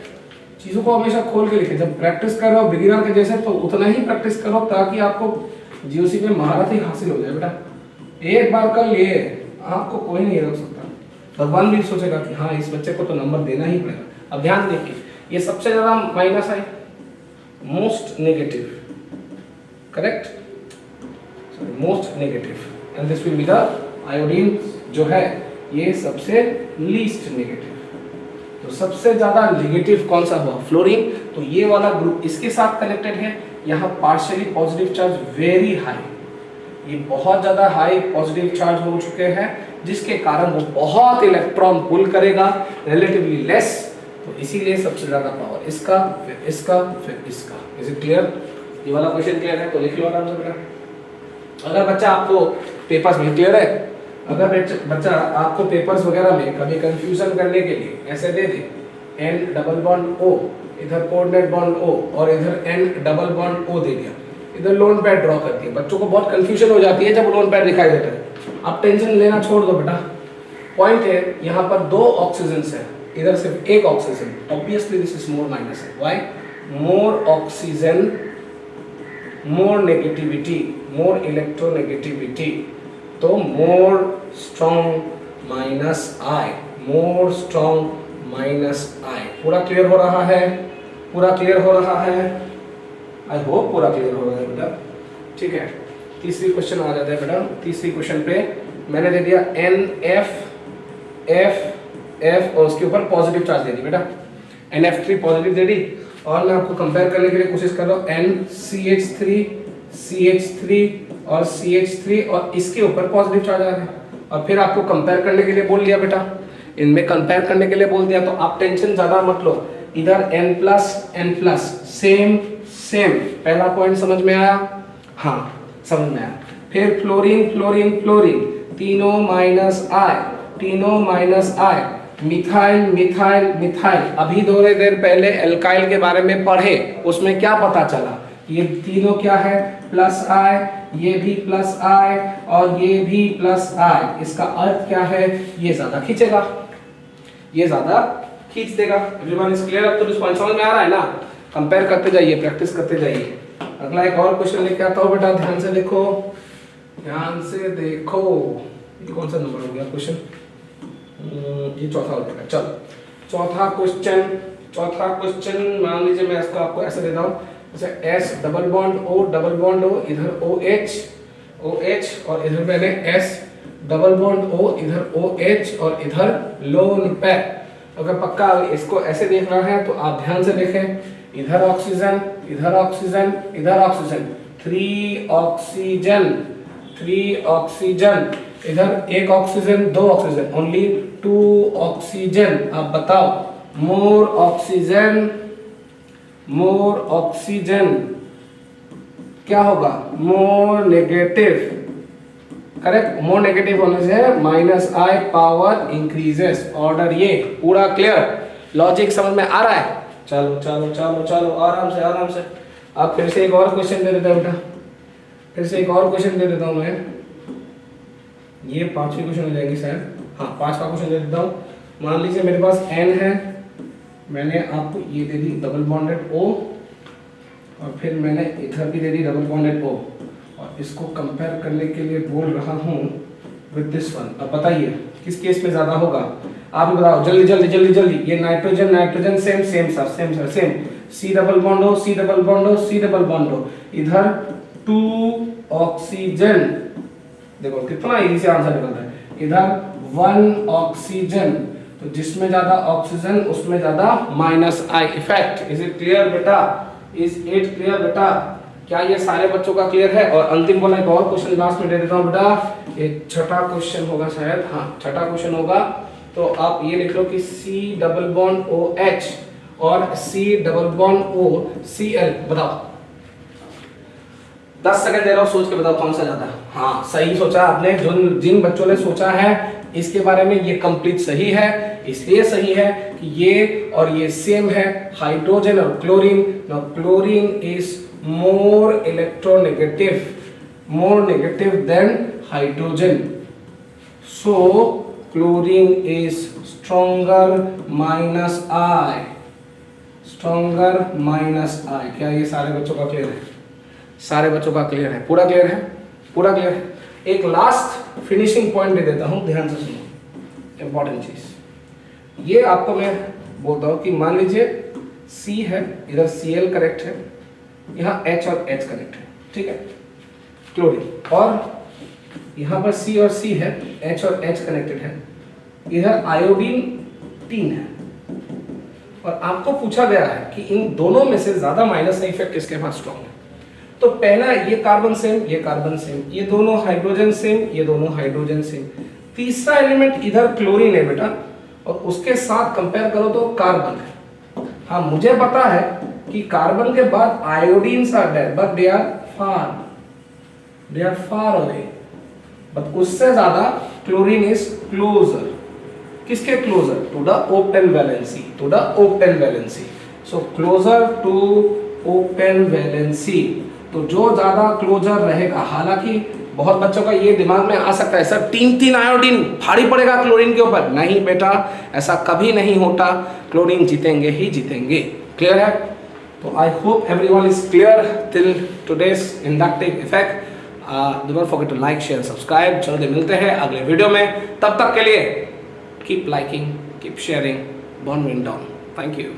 चीजों को हमेशा खोल के लिखे, जब प्रैक्टिस कर रहे हो बिगिनर के जैसे तो उतना ही प्रैक्टिस करो ताकि आपको जीओसी में महारत ही हासिल हो जाए बेटा। एक बार कर लिए आपको कोई नहीं रोक सकता, भगवान भी सोचेगा कि हाँ इस बच्चे को तो नंबर देना ही पड़ेगा। अब ध्यान देखिए, ये सबसे ज्यादा माइनस है, most negative, correct, most negative, and this will be the iodine जो है ये सबसे लीस्ट नेगेटिव। तो सबसे ज्यादा नेगेटिव कौन सा हुआ, फ्लोरीन। तो ये वाला ग्रुप इसके साथ कनेक्टेड है, यहाँ partially positive charge very high, ये बहुत ज्यादा हाई पॉजिटिव चार्ज हो चुके हैं, जिसके कारण वो बहुत इलेक्ट्रॉन पुल करेगा, रिलेटिवली लेस, तो इसीलिए सबसे ज्यादा पावर इसका, फिर इसका, फिर इसका। Is it clear? ये वाला क्वेश्चन क्लियर है तो लिख लो आराम से बेटा। अगर बच्चा आपको पेपर्स में क्लियर है, अगर बच्चा आपको पेपर्स वगैरह में कभी कंफ्यूजन करने के लिए ऐसे दे दे N डबल बॉन्ड O, इधर कोऑर्डिनेट बॉन्ड O और इधर N डबल बॉन्ड O दे दिया, इधर लोन पैड ड्रॉ कर दिया, बच्चों को बहुत कंफ्यूजन हो जाती है जब लोन पैड दिखाई देता है। आप टेंशन लेना छोड़ दो बेटा, पॉइंट है यहाँ पर 2 ऑक्सीजन है, इधर सिर्फ एक oxygen, obviously this is more minus है। Why? More oxygen, more negativity, more electronegativity, तो more strong minus I, more strong minus I. पूरा क्लियर हो रहा है? पूरा क्लियर हो रहा है? आई होप पूरा क्लियर हो रहा है बेटा, ठीक है। तीसरी क्वेश्चन आ जाता है बेटा। तीसरी क्वेश्चन पे मैंने दे दिया NF F और उसके ऊपर पॉजिटिव चार्ज दे दी बेटा, NF3 पॉजिटिव दे दी, और मैं आपको कंपेयर करने के लिए कोशिश कर रहा हूँ NCH3 CH3 और CH3 और इसके ऊपर पॉजिटिव चार्ज आ गया, और फिर आपको कंपेयर करने के लिए बोल दिया बेटा, इनमें कंपेयर करने के लिए बोल दिया, तो आप टेंशन ज्यादा मत लो, इधर N+ सेम सेम। पहला पॉइंट समझ में आया? हाँ समझ में आया। फिर फ्लोरीन फ्लोरीन फ्लोरीन, तीनों माइनस आई, तीनों माइनस आई, मिथाइल मिथाइल मिथाइल। अभी थोड़ी देर पहले एल्काइल के बारे में पढ़े, उसमें क्या पता चला, ये तीनों क्या है, प्लस आई, ये भी प्लस आई और ये भी प्लस आई। इसका अर्थ क्या है, ये ज्यादा खींचेगा, ये ज्यादा खींच देगा। Everyone is clear? अब तो इस पॉइंट समझ में आ रहा है ना? कंपेयर करते जाइए, प्रैक्टिस करते जाइए। अगला एक और क्वेश्चन लेके आता हूँ बेटा, ध्यान से देखो, ध्यान से देखो। ये कौन सा नंबर हो गया क्वेश्चन? ये चौथा हो जाएगा। चलो चौथा क्वेश्चन मान लीजिए मैं इसको आपको ऐसे देता हूँ, जैसे S डबल बॉन्ड O, इधर OH और इधर मैंने S डबल बॉन्ड O, इधर OH और इधर लोन पैर। अगर पक्का इसको ऐसे देखना है तो आप ध्यान से देखें, इधर ऑक्सीजन, इधर ऑक्सीजन, इधर ऑक्सीजन, 3 ऑक्सीजन, इधर एक ऑक्सीजन, 2 ऑक्सीजन, ओनली 2 ऑक्सीजन। आप बताओ, मोर ऑक्सीजन क्या होगा, more negative, correct. More negative होने से माइनस आई पावर इंक्रीजेस। ऑर्डर ये पूरा क्लियर, लॉजिक समझ में आ रहा है? चलो चलो चलो चलो आराम से। अब फिर से एक और क्वेश्चन दे देता हूँ बेटा, फिर से एक और क्वेश्चन दे देता हूँ मैं। ये 5वीं क्वेश्चन हो जाएगी शायद, हाँ 5वां क्वेश्चन दे देता हूँ। मान लीजिए मेरे पास N है, मैंने आपको ये दे दी डबल बॉन्डेड O, और फिर मैंने इधर भी दे दी डबल बॉन्डेड O, और इसको कंपेयर करने के लिए बोल रहा हूँ विद दिस वन। अब बताइए किस केस में ज्यादा होगा, आप ही बताओ, जल्दी जल्दी जल्दी जल्दी। ये nitrogen same, C double bond O, इधर 2 ऑक्सीजन, देखो कितना इजी से आंसर निकलता है, इधर 1 ऑक्सीजन, तो जिसमें ज्यादा ऑक्सीजन उसमें ज्यादा minus I effect. Is it clear बेटा? इज इट क्लियर बेटा? क्या ये सारे बच्चों का क्लियर है? और अंतिम वाला एक और क्वेश्चन लास्ट में दे देता हूँ बेटा, ये छठा क्वेश्चन होगा शायद, हाँ छठा क्वेश्चन होगा। तो आप ये लिख लो कि C डबल बॉन्ड OH और C डबल बॉन्ड OCl। बताओ, 10 सेकंड दे रहा हूं, सोच के बताओ कौन सा ज्यादा है। हाँ सही सोचा आपने, जिन बच्चों ने सोचा है इसके बारे में ये कंप्लीट सही है। इसलिए सही है कि ये और ये सेम है, हाइड्रोजन और chlorine. Now chlorine is more electronegative, more negative than hydrogen, so chlorine is stronger minus I, stronger minus I। क्या ये सारे बच्चों का क्लियर है? सारे बच्चों का क्लियर है? पूरा क्लियर है? पूरा क्लियर है? एक लास्ट फिनिशिंग पॉइंट दे देता हूं, ध्यान से सुनो, इंपॉर्टेंट चीज। ये आपको मैं बोलता हूं कि मान लीजिए C है, इधर Cl करेक्ट है, यहाँ H और H करेक्ट है, ठीक है, क्लोरीन, और यहाँ पर C और C है, H और H कनेक्टेड है, इधर आयोडीन 3 है, और आपको पूछा गया है कि इन दोनों में से ज्यादा माइनस का इफेक्ट किसके पास स्ट्रॉन्ग है। तो पहला ये कार्बन सेम, ये कार्बन सेम, ये दोनों हाइड्रोजन सेम, ये दोनों हाइड्रोजन सेम। तीसरा एलिमेंट इधर क्लोरीन है बेटा, और उसके साथ कंपेयर करो तो कार्बन है। हाँ मुझे पता है कि कार्बन के बाद iodine are there, but they are far away, but उससे ज्यादा क्लोरीन इज क्लोजर। किसके closer? To the octane valency, to the octane valency, so closer to octane valency. तो जो ज्यादा क्लोजर रहेगा, हालांकि बहुत बच्चों का ये दिमाग में आ सकता है सर 3 आयोडीन भारी पड़ेगा क्लोरीन के ऊपर। नहीं बेटा, ऐसा कभी नहीं होता, क्लोरीन जीतेंगे ही जीतेंगे। क्लियर है? तो I hope everyone is clear till today's inductive effect. Do not forget to like, share, subscribe. जल्दी मिलते हैं अगले वीडियो में, तब तक के लिए keep liking, keep sharing, born win down. Thank you.